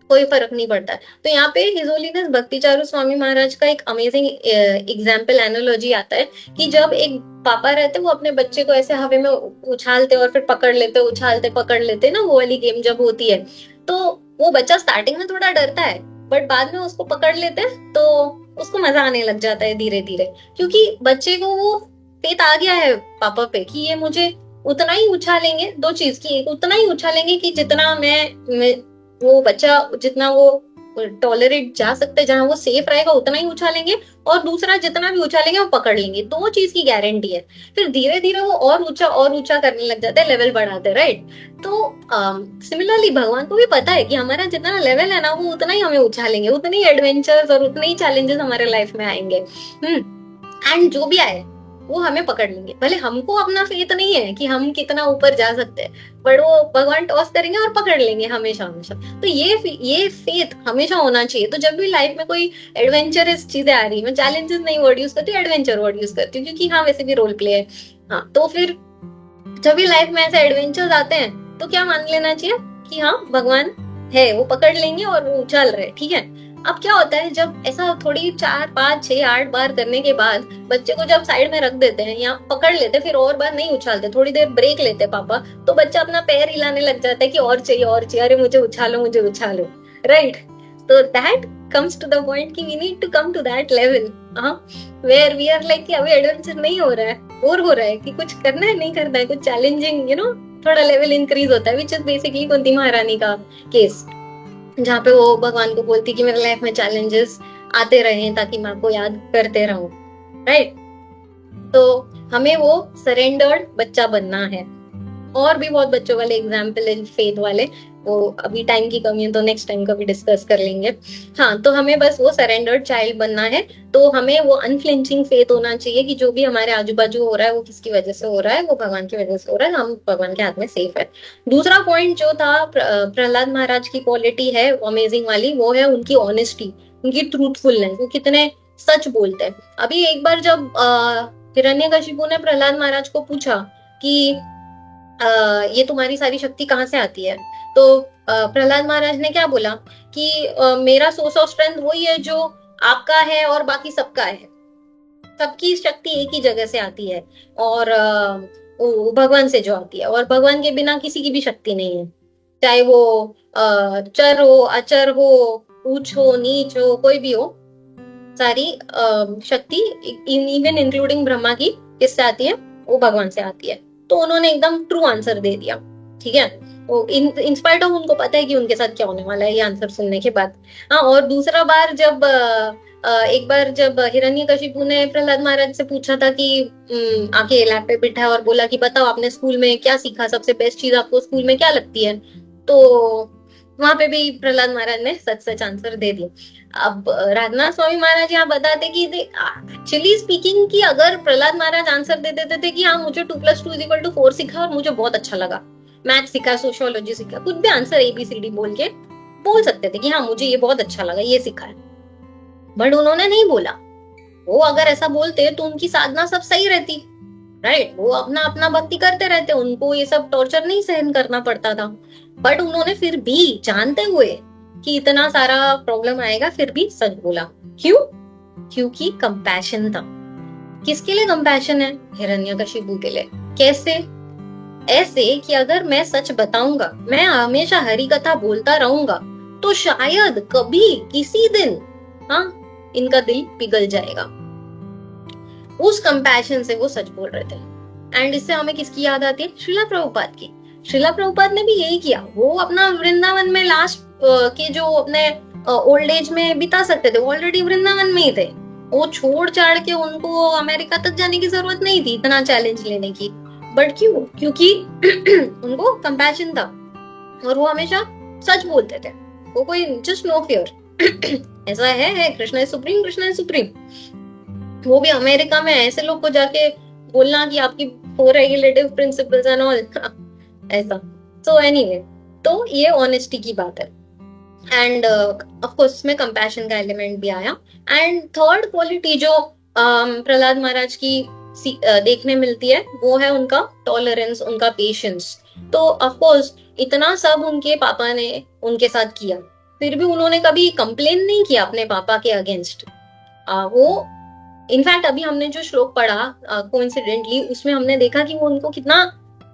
कोई फर्क नहीं पड़ता। तो यहाँ पे हिज होलीनेस भक्ति चारू स्वामी महाराज का एक अमेजिंग एग्जाम्पल, एनोलॉजी आता है कि जब एक पापा रहते वो अपने बच्चे को ऐसे हवा में उछालते और फिर पकड़ लेते, उछालते पकड़ लेते ना, वो वाली गेम जब होती है, तो वो बच्चा स्टार्टिंग में थोड़ा डरता है, बट बाद में उसको पकड़ लेते हैं तो उसको मजा आने लग जाता है धीरे धीरे, क्योंकि बच्चे को वो फेथ आ गया है पापा पे कि ये मुझे उतना ही उछालेंगे, दो चीज की, एक उतना ही उछालेंगे कि जितना मैं वो बच्चा जितना वो टॉलरेट जा सकता है, जहां वो सेफ रहेगा उतना ही उछालेंगे, और दूसरा जितना भी उछालेंगे वो पकड़ लेंगे। दो चीज की गारंटी है। फिर धीरे धीरे वो और ऊंचा करने लग जाता है, लेवल बढ़ाते, राइट। तो सिमिलरली भगवान को भी पता है कि हमारा जितना लेवल है ना, वो उतना ही हमें उछालेंगे, उतने ही एडवेंचर्स और उतने ही चैलेंजेस हमारे लाइफ में आएंगे। एंड जो भी आए वो हमें पकड़ लेंगे। भले हमको अपना फेथ नहीं है कि हम कितना ऊपर जा सकते हैं, पर वो भगवान टॉस करेंगे और पकड़ लेंगे हमेशा हमेशा। तो ये फेथ हमेशा होना चाहिए। तो जब भी लाइफ में कोई एडवेंचरस चीजें आ रही, मैं चैलेंजेस नहीं वर्ड यूज करती, एडवेंचर वर्ड यूज करती हूँ, क्योंकि हाँ वैसे भी रोल प्ले है। हाँ, तो फिर जब भी लाइफ में ऐसे एडवेंचर्स आते हैं तो क्या मान लेना चाहिए कि हाँ भगवान है, वो पकड़ लेंगे और वो उछाल रहे। ठीक है, अब क्या होता है जब ऐसा थोड़ी 4 5 6 8 बार करने के बाद बच्चे को जब साइड में रख देते हैं या पकड़ लेते, फिर और बार नहीं उछालते, थोड़ी देर ब्रेक लेते पापा, तो बच्चा अपना पैर हिलाने लग जाता है कि और चाहिए और चाहिए, अरे मुझे उछालो, राइट। तो that comes to the point कि we need to come to that level where we are like कि अभी एडवेंचर नहीं हो रहा है, बोर हो रहा है, कि कुछ करना है नहीं करना है, कुछ चैलेंजिंग, थोड़ा लेवल इंक्रीज होता है, विच इज बेसिकली कुंती महारानी का केस, जहाँ पे वो भगवान को बोलती कि मेरे लाइफ में चैलेंजेस आते रहे ताकि मैं आपको याद करते रहूं, राइट। तो हमें वो सरेंडर्ड बच्चा बनना है। और भी बहुत बच्चों वाले एग्जाम्पल है फेथ वाले, वो अभी टाइम की कमी है तो नेक्स्ट टाइम कभी डिस्कस कर लेंगे। हाँ, तो हमें बस वो सरेंडर्ड चाइल्ड बनना है। तो हमें वो अनफ्लिंचिंग फेथ होना चाहिए कि जो भी हमारे आजू बाजू हो रहा है वो किसकी वजह से हो रहा है, वो भगवान की वजह से हो रहा है, हम भगवान के हाथ में सेफ है। दूसरा पॉइंट जो था प्रहलाद महाराज की क्वालिटी है अमेजिंग वाली, वो है उनकी ऑनेस्टी, उनकी ट्रूथफुलनेस, वो कितने सच बोलते हैं। अभी एक बार जब हिरण्यकशिपु ने प्रहलाद महाराज को पूछा कि ये तुम्हारी सारी शक्ति कहाँ से आती है, तो प्रहलाद महाराज ने क्या बोला कि मेरा सोर्स ऑफ स्ट्रेंथ वही है जो आपका है और बाकी सबका है, सबकी शक्ति एक ही जगह से आती है, और भगवान से जो आती है, और भगवान के बिना किसी की भी शक्ति नहीं है, चाहे वो चर हो, अचर हो, ऊंच हो, नीच हो, कोई भी हो, सारी शक्ति इवन इंक्लूडिंग ब्रह्मा की किससे आती है, वो भगवान से आती है। तो उन्होंने एकदम ट्रू आंसर दे दिया। ठीक है, वो इंस्पाइट ऑफ उनको पता है कि उनके साथ क्या होने वाला है ये आंसर सुनने के बाद। हाँ, और दूसरा बार जब एक बार जब हिरण्यकशिपु ने प्रहलाद महाराज से पूछा था कि आके लैब पे बिठा और बोला कि बताओ आपने स्कूल में क्या सीखा, सबसे बेस्ट चीज आपको स्कूल में क्या लगती है, तो वहां पे भी प्रहलाद महाराज ने सच सच आंसर दे दिया। अब राजनाथ स्वामी महाराज यहाँ बताते कि एक्चुअली स्पीकिंग कि अगर प्रहलाद महाराज आंसर दे देते थे कि हाँ मुझे 2+2=4 सीखा और मुझे बहुत अच्छा लगा, मैथ सीखा, सोशियोलॉजी सीखा, कुछ भी आंसर ABCD बोल के बोल सकते थे कि हाँ मुझे ये बहुत अच्छा लगा, ये सीखा है, बट उन्होंने नहीं बोला। वो अगर ऐसा बोलते तो उनकी साधना सब सही रहती, राइट। वो अपना अपना भक्ति करते रहते, उनको ये सब टॉर्चर नहीं सहन करना पड़ता था, बट उन्होंने फिर भी जानते हुए कि इतना सारा प्रॉब्लम आएगा फिर भी सच बोला। क्यों? क्योंकि कंपैशन था। किसके लिए कंपैशन है? हिरण्यकशिपु के लिए। कैसे? ऐसे कि अगर मैं सच बताऊंगा, मैं हमेशा हरि कथा बोलता रहूंगा, तो शायद कभी किसी दिन इनका दिल पिघल जाएगा। उस कंपैशन से वो सच बोल रहे थे। एंड इससे हमें किसकी याद आती है? श्रीला प्रभुपाद की। श्रीला प्रभुपाद ने भी यही किया। वो अपना वृंदावन में लास्ट के जो अपने ओल्ड एज में बिता सकते थे, वो ऑलरेडी वृंदावन में ही थे, वो छोड़ छाड़ के उनको अमेरिका तक जाने की जरूरत नहीं थी इतना चैलेंज लेने की। बट क्यों? क्योंकि उनको कंपैशन था और वो हमेशा सच बोलते थे। वो कोई जस्ट नो फियर ऐसा है Krishna is supreme, Krishna is supreme. वो भी अमेरिका में ऐसे लोग को जाके बोलना कि आपकी 4 रेगुलेटिव प्रिंसिपल्स एंड ऑल ऐसा। सो एनीवे, तो ये ऑनेस्टी की बात है। एंड ऑफ कोर्स इसमें कंपैशन का एलिमेंट भी आया। एंड थर्ड क्वालिटी जो प्रहलाद महाराज की देखने मिलती है वो है उनका टॉलरेंस, उनका पेशेंस। तो ऑफ कोर्स इतना सब उनके पापा ने उनके साथ किया, फिर भी उन्होंने कभी कंप्लेन नहीं किया अपने पापा के अगेंस्ट। वो इनफैक्ट अभी हमने जो श्लोक पढ़ा कोइंसिडेंटली उसमें हमने देखा कि वो उनको कितना,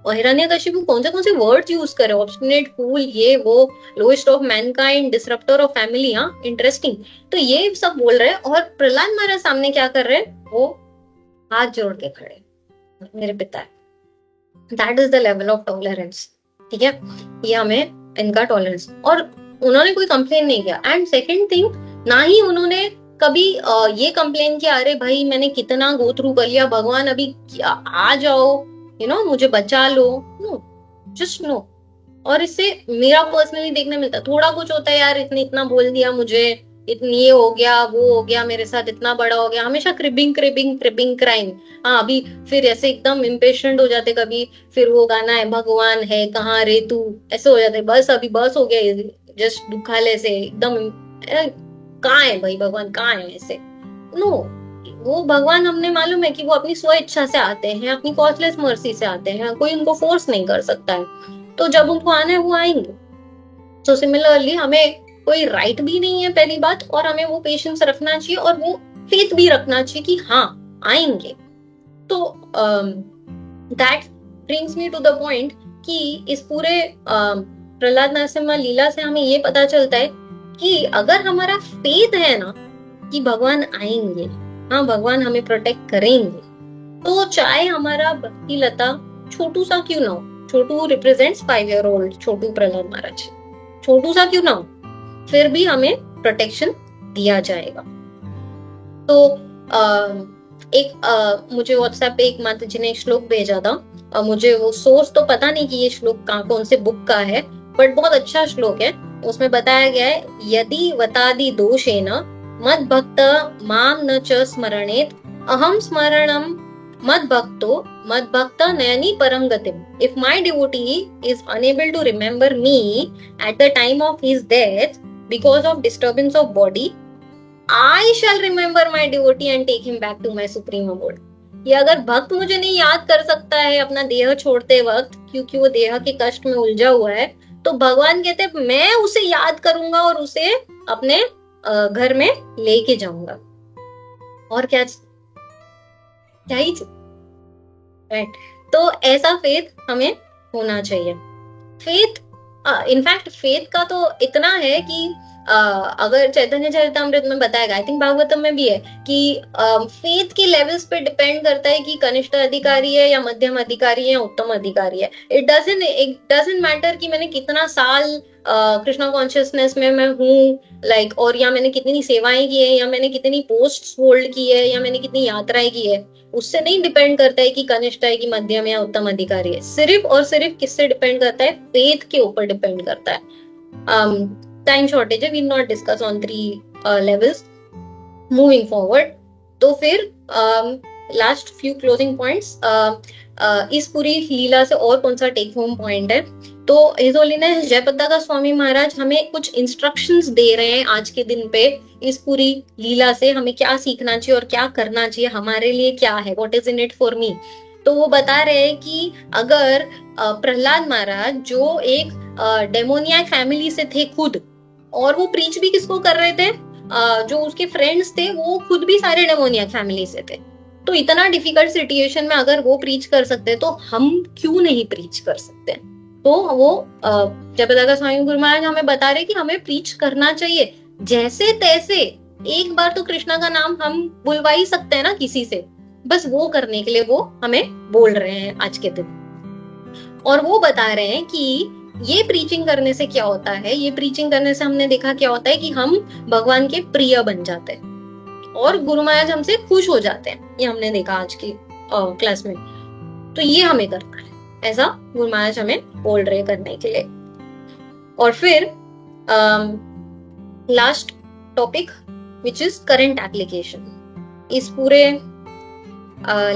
हिरण्यकशिपु कौन से वर्ड्स यूज करे, ऑब्स्टिनेट, फूल, ये वो, lowest of Mankind, disruptor of family. हाँ, इंटरेस्टिंग। तो ये सब बोल रहे हैं और प्रहलाद महाराज सामने क्या कर रहे हैं, वो हाथ जोड़ के खड़े, मेरे पिता है। That is the level of tolerance. ठीक है, ये हमें इनका टॉलरेंस। और उन्होंने कोई कंप्लेन नहीं किया। एंड सेकेंड थिंग, ना ही उन्होंने कभी ये कंप्लेन किया अरे भाई मैंने कितना गो थ्रू कर लिया, भगवान अभी आ जाओ, मुझे बचा लो। No, just no. और इससे मेरा पर्सनली देखने मिलता, थोड़ा कुछ होता है यार, इतना बोल दिया मुझे, इतनी ये हो गया, वो हो गया, मेरे साथ इतना बड़ा हो गया, हमेशा क्रिबिंग क्रिबिंग क्रिबिंग क्राइम। हाँ, अभी फिर ऐसे एकदम इम्पेशेंट हो जाते कभी, फिर वो गाना है भगवान है कहाँ रे तू, ऐसे हो जाते, बस अभी बस हो गया, जस्ट दुखाले से एकदम, कहाँ है भाई भगवान, कहाँ है, ऐसे। नो, वो भगवान हमने मालूम है कि वो अपनी स्व इच्छा से आते हैं, अपनी कॉस्टलेस मर्सी से आते हैं, कोई उनको फोर्स नहीं कर सकता है। तो जब उनको आना है वो आएंगे। तो सिमिलरली हमें कोई राइट भी नहीं है पहली बात, और हमें वो पेशेंस रखना चाहिए और वो फेथ भी रखना चाहिए कि हाँ आएंगे। तो that brings me to the point कि इस पूरे प्रहलाद नरसिम्हा लीला से हमें ये पता चलता है कि अगर हमारा फेथ है ना कि भगवान आएंगे, हाँ भगवान हमें प्रोटेक्ट करेंगे, तो चाहे हमारा भक्ति लता छोटू सा क्यों ना हो, छोटू रिप्रेजेंट्स 5 year old छोटू प्रहलाद महाराज, छोटू सा क्यों ना हो, फिर भी हमें प्रोटेक्शन दिया जाएगा। तो मुझे व्हाट्सएप पे एक माता जी ने श्लोक भेजा था, मुझे वो सोर्स तो पता नहीं कि ये श्लोक कौन से बुक का है, बट बहुत अच्छा श्लोक है। उसमें बताया गया है, यदि वतादि दोषेन मद भक्त माम न च स्मरणेत अहम स्मरणम मद भक्त नयनी परम गतिम। If my devotee is unable to remember me at the time of his death because of disturbance of body, I shall remember my devotee and take him back to my supreme abode। ये अगर भक्त मुझे नहीं याद कर सकता है अपना देह छोड़ते वक्त, क्योंकि वो देह के कष्ट में उलझा हुआ है, तो भगवान कहते हैं मैं उसे याद करूंगा और उसे अपने घर में लेके जाऊंगा। और क्या ही राइट। तो ऐसा फेथ हमें होना चाहिए। फेथ इनफैक्ट फेथ का तो इतना है कि अगर चैतन्य चरितामृत में बताया गया, आई थिंक भागवतम में भी है कि फेथ के लेवल्स पे डिपेंड करता है कि कनिष्ठ अधिकारी है या मध्यम अधिकारी है या उत्तम अधिकारी है। इट डजंट मैटर कि मैंने कितना साल कृष्णा कॉन्शियसनेस में मैं हूँ, लाइक, और या मैंने कितनी सेवाएं की है, या मैंने कितनी पोस्ट होल्ड की है, या मैंने कितनी यात्राएं की है। उससे नहीं डिपेंड करता है कि कनिष्ठ है कि मध्यम या उत्तम अधिकारी है। सिर्फ और सिर्फ किससे डिपेंड करता है, फेथ के ऊपर डिपेंड करता है। टाइम शॉर्टेज है, we will not discuss on 3 levels moving forward. तो फिर लास्ट फ्यू क्लोजिंग पॉइंट्स, इस पूरी लीला से और कौन सा टेक होम पॉइंट है, तो हिज होलीनेस जयपताका स्वामी महाराज हमें कुछ इंस्ट्रक्शंस दे रहे हैं आज के दिन पे। इस पूरी लीला से हमें क्या सीखना चाहिए और क्या करना चाहिए, हमारे लिए क्या है, what is in it for me. तो वो बता रहे हैं कि अगर प्रहलाद महाराज जो एक डेमोनियाक फैमिली से थे खुद, और वो प्रीच भी किसको कर रहे थे, जो उसके फ्रेंड्स थे वो खुद भी सारे डेमोनियाक फैमिली से थे, तो इतना डिफिकल्ट सिचुएशन में अगर वो प्रीच कर सकते तो हम क्यों नहीं प्रीच कर सकते। तो वो जयपताका स्वामी गुरु महाराज हमें बता रहे कि हमें प्रीच करना चाहिए जैसे तैसे। एक बार तो कृष्णा का नाम हम बुलवा ही सकते हैं ना किसी से, बस वो करने के लिए वो हमें बोल रहे हैं आज के दिन। और वो बता रहे हैं कि ये प्रीचिंग करने से क्या होता है, ये प्रीचिंग करने से हमने देखा क्या होता है कि हम भगवान के प्रिय बन जाते हैं। और गुरु महाराज हमसे खुश हो जाते हैं, ये हमने देखा आज की क्लास में। तो ये हमें करना है, ऐसा गुरु महाराज हमें बोल रहे करने के लिए। और फिर last topic which is current application. इस पूरे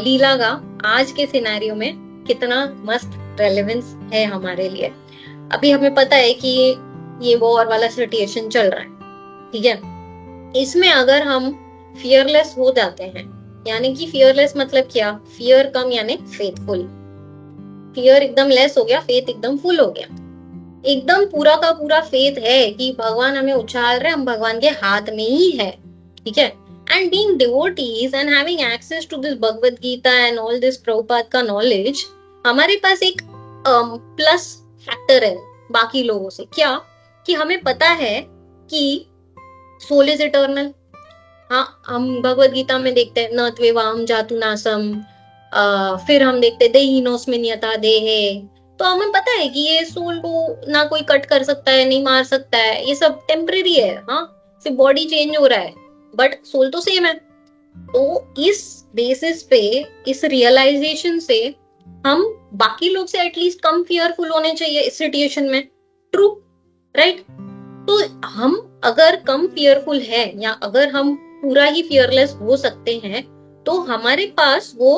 लीला का आज के सिनेरियो में कितना मस्त रेलेवेंस है हमारे लिए। अभी हमें पता है कि ये वॉर वाला सिचुएशन चल रहा है, ठीक है। इसमें अगर हम फियरलेस हो जाते हैं, यानी कि फियरलेस मतलब क्या, फियर कम यानी फेथफुल। फियर एकदम लेस हो गया, फेथ एकदम फुल हो गया। एकदम पूरा का पूरा फेथ है कि भगवान हमें उछाल रहे, हम भगवान के हाथ में ही है, ठीक है। And being devotees and having access to this Bhagavad Gita and all this Prabhupada का नॉलेज, हमारे पास एक प्लस फैक्टर है बाकी लोगों से। क्या कि हमें पता है कि सोल इज इटर्नल। हाँ, हम भगवद गीता में देखते हैं न त्वेवाम जातु नासम, फिर हम देखते हैं देहिनोस्मिन यथा देहे। तो हमें पता है कि ये सोल को ना कोई कट कर सकता है, नहीं मार सकता है, ये सब टेम्परेरी है। हाँ, सिर्फ बॉडी चेंज हो रहा है बट सोल तो सेम है। तो इस बेसिस पे, इस रियलाइजेशन से हम बाकी लोग से एटलीस्ट कम फियरफुल होने चाहिए इस सिचुएशन में। True, right. तो हम अगर कम फियरफुल है या अगर हम पूरा ही फियरलेस हो सकते हैं, तो हमारे पास वो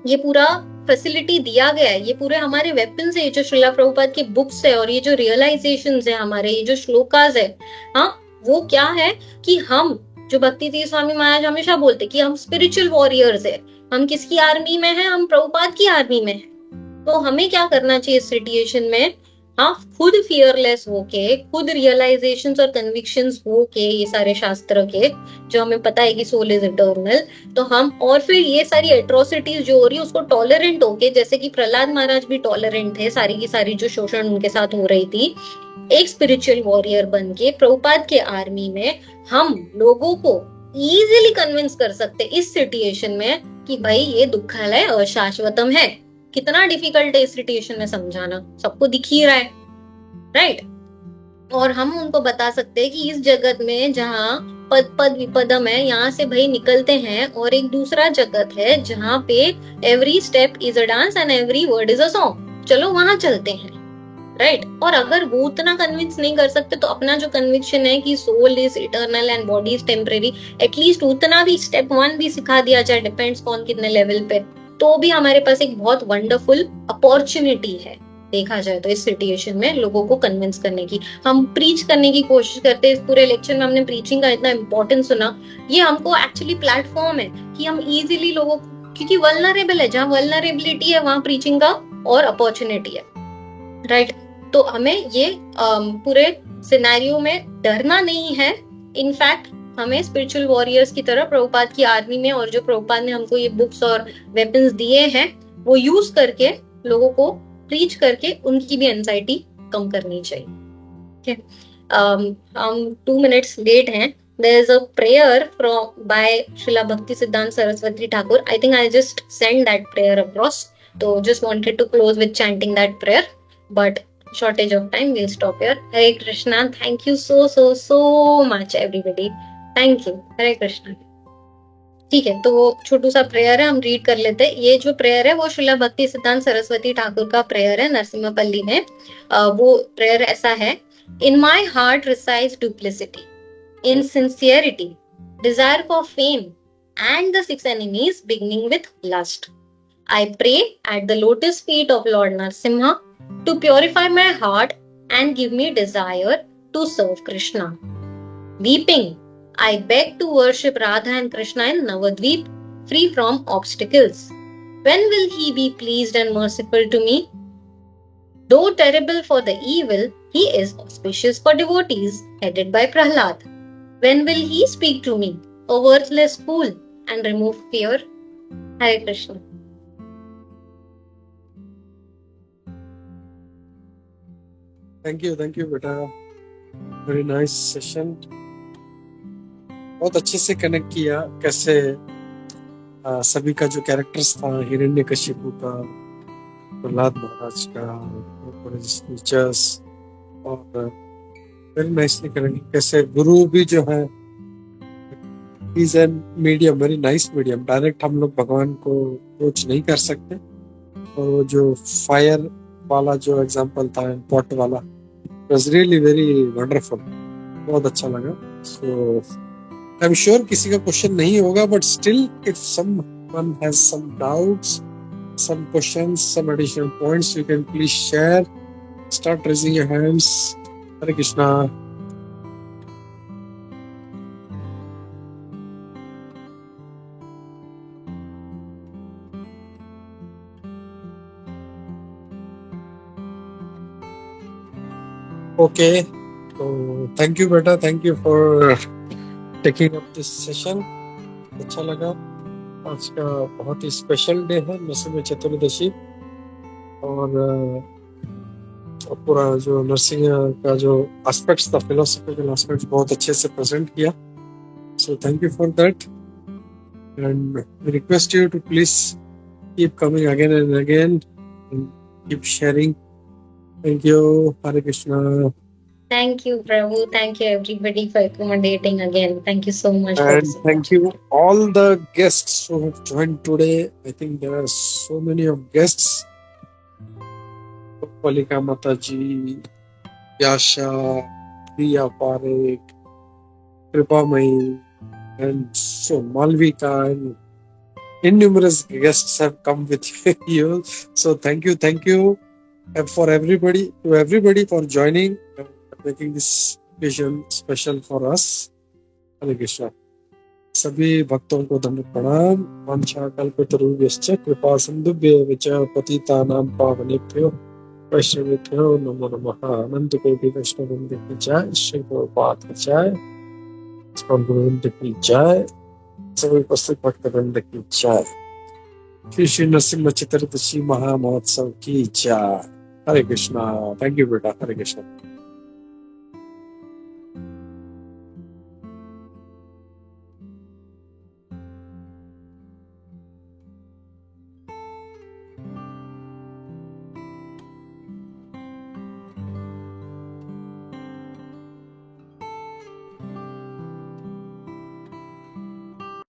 ये पूरा फैसिलिटी दिया गया है, ये पूरे हमारे वेपन्स है, जो श्रीला प्रभुपाद की बुक्स है और ये जो रियलाइजेशंस है हमारे, ये जो श्लोकास है, हाँ, वो क्या है कि हम जो भक्ति तीर्थ स्वामी महाराज हमेशा बोलते कि हम स्पिरिचुअल वॉरियर्स है। हम किसकी आर्मी में है? हम प्रभुपाद की आर्मी में है। तो हमें क्या करना चाहिए इस सिचुएशन में? हाँ, खुद फियरलेस होके, खुद रियलाइजेशंस और कन्विक्शंस होके, ये सारे शास्त्र के जो हमें पता है कि सोल इज इटर्नल, तो हम और फिर ये सारी एट्रोसिटीज जो हो रही है उसको टॉलरेंट होके, जैसे कि प्रहलाद महाराज भी टॉलरेंट थे सारी की सारी जो शोषण उनके साथ हो रही थी, एक स्पिरिचुअल वॉरियर बन के प्रभुपाद के आर्मी में हम लोगों को इजीली कन्विंस कर सकते इस सिचुएशन में कि भाई ये दुखालय अशाश्वतम है। कितना डिफिकल्ट है इस सिचुएशन में समझाना, सबको दिख ही रहा है, राइट। और हम उनको बता सकते हैं कि इस जगत में जहाँ पद पद विपदम है, यहाँ से भाई निकलते हैं, और एक दूसरा जगत है जहाँ पे every step is a dance and every word is a song. चलो वहां चलते हैं, राइट। और अगर वो उतना कन्विंस नहीं कर सकते तो अपना जो कन्विक्शन है कि soul is eternal and body is temporary, at least उतना भी स्टेप 1 भी सिखा दिया जाए, डिपेंड्स कौन कितने लेवल पे, तो भी हमारे पास एक बहुत वंडरफुल अपॉर्चुनिटी है देखा जाए तो इस सिचुएशन में लोगों को कन्विंस करने की। हम प्रीच करने की कोशिश करते हैं, इस पूरे लेक्चर में हमने प्रीचिंग का इतना इंपॉर्टेंस सुना। ये हमको एक्चुअली प्लेटफॉर्म है कि हम इजीली लोगों, क्योंकि वल्नरेबल है, जहाँ वल्नरेबिलिटी है वहां प्रीचिंग का और अपॉर्चुनिटी है, राइट। तो हमें ये पूरे सिनेरियो में डरना नहीं है। इनफैक्ट हमें स्पिरिचुअल वॉरियर्स की तरह प्रभुपाद की आर्मी में, और जो प्रभुपाद ने हमको ये बुक्स और वेपन्स दिए हैं वो यूज करके लोगों को प्रीच करके उनकी भी एंजाइटी कम करनी चाहिए, ठीक है। हम 2 मिनट्स लेट हैं। There is a prayer by Srila Bhakti Siddhanta Saraswati Thakur. I think I just sent that prayer across. So just wanted to close with chanting that prayer. But shortage of time, we'll stop here. Hare Krishna. Thank you so much everybody. Thank you. Hare Krishna. ठीक है, तो वो छोटू सा prayer है, हम read कर लेते हैं। ये जो प्रेयर है वो श्रीला भक्ति सिद्धांत सरस्वती ठाकुर का प्रेयर है, नरसिम्हापल्ली में। वो प्रेयर ऐसा है: in my heart resides duplicity, in sincerity, desire for fame and the 6 enemies beginning with lust. I pray at the lotus feet of Lord Narasimha to purify my heart and give me desire to serve Krishna. Weeping, I beg to worship Radha and Krishna in Navadvip, free from obstacles. When will he be pleased and merciful to me? Though terrible for the evil, he is auspicious for devotees, headed by Prahlad. When will he speak to me, a worthless fool, and remove fear? Hare Krishna. Thank you beta. Very nice session. बहुत अच्छे से connect किया कैसे सभी का जो characters था, हिरण्यकशिपु का, प्रहलाद महाराज का, टीचर्स, और वेरी नाइसली कनेक्ट कैसे गुरु भी जो है is an medium, very nice medium. Direct हम लोग भगवान को अप्रोच नहीं कर सकते। और वो जो फायर वाला जो एग्जांपल था, पॉट वाला, वाज रियली वेरी वंडरफुल, बहुत अच्छा लगा। सो आई एम श्योर किसी का क्वेश्चन नहीं होगा, but still if someone has some doubts, some questions, some additional points, you can please share. Start raising your hands. Hare Krishna. Okay. So thank you, beta. Thank you for taking up this session. अच्छा लगा। आज का बहुत ही special day है, नरसिंह चतुर्दशी, और पूरा जो नरसिंह का जो एस्पेक्ट्स था, फिलोसॉफिकल एस्पेक्ट्स, बहुत अच्छे से प्रेजेंट किया। So thank you for that, and request you to please keep coming again and again and keep sharing. Thank you. Hare Krishna. Thank you, Prabhu. Thank you, everybody, for accommodating again. Thank you so much for And this thank you all the guests who have joined today. I think there are so many of guests. Palika Mataji, Yasha, Priya Parekh, Kripamai, and so Malvika, and innumerous guests have come with you. So thank you and for everybody, to everybody for joining and making this occasion special for us. Hare Krishna. सभी भक्तों को धन्य प्रणाम। वाञ्छा कल्पतरुभ्यश्च कृपा सिन्धुभ्यश्च पतितानां पावनेभ्यो वैष्णवेभ्यो नमो नमः। अनंत कोटि वैष्णववृंद की जय, श्री प्रभुपाद की जय, वृंद की जय, सभी उपस्थित भक्तवृंद की जय, श्री श्री नरसिंह चतुर्दशी महामहोत्सव की जय। हरे कृष्णा। थैंक यू बेटा। हरे कृष्णा।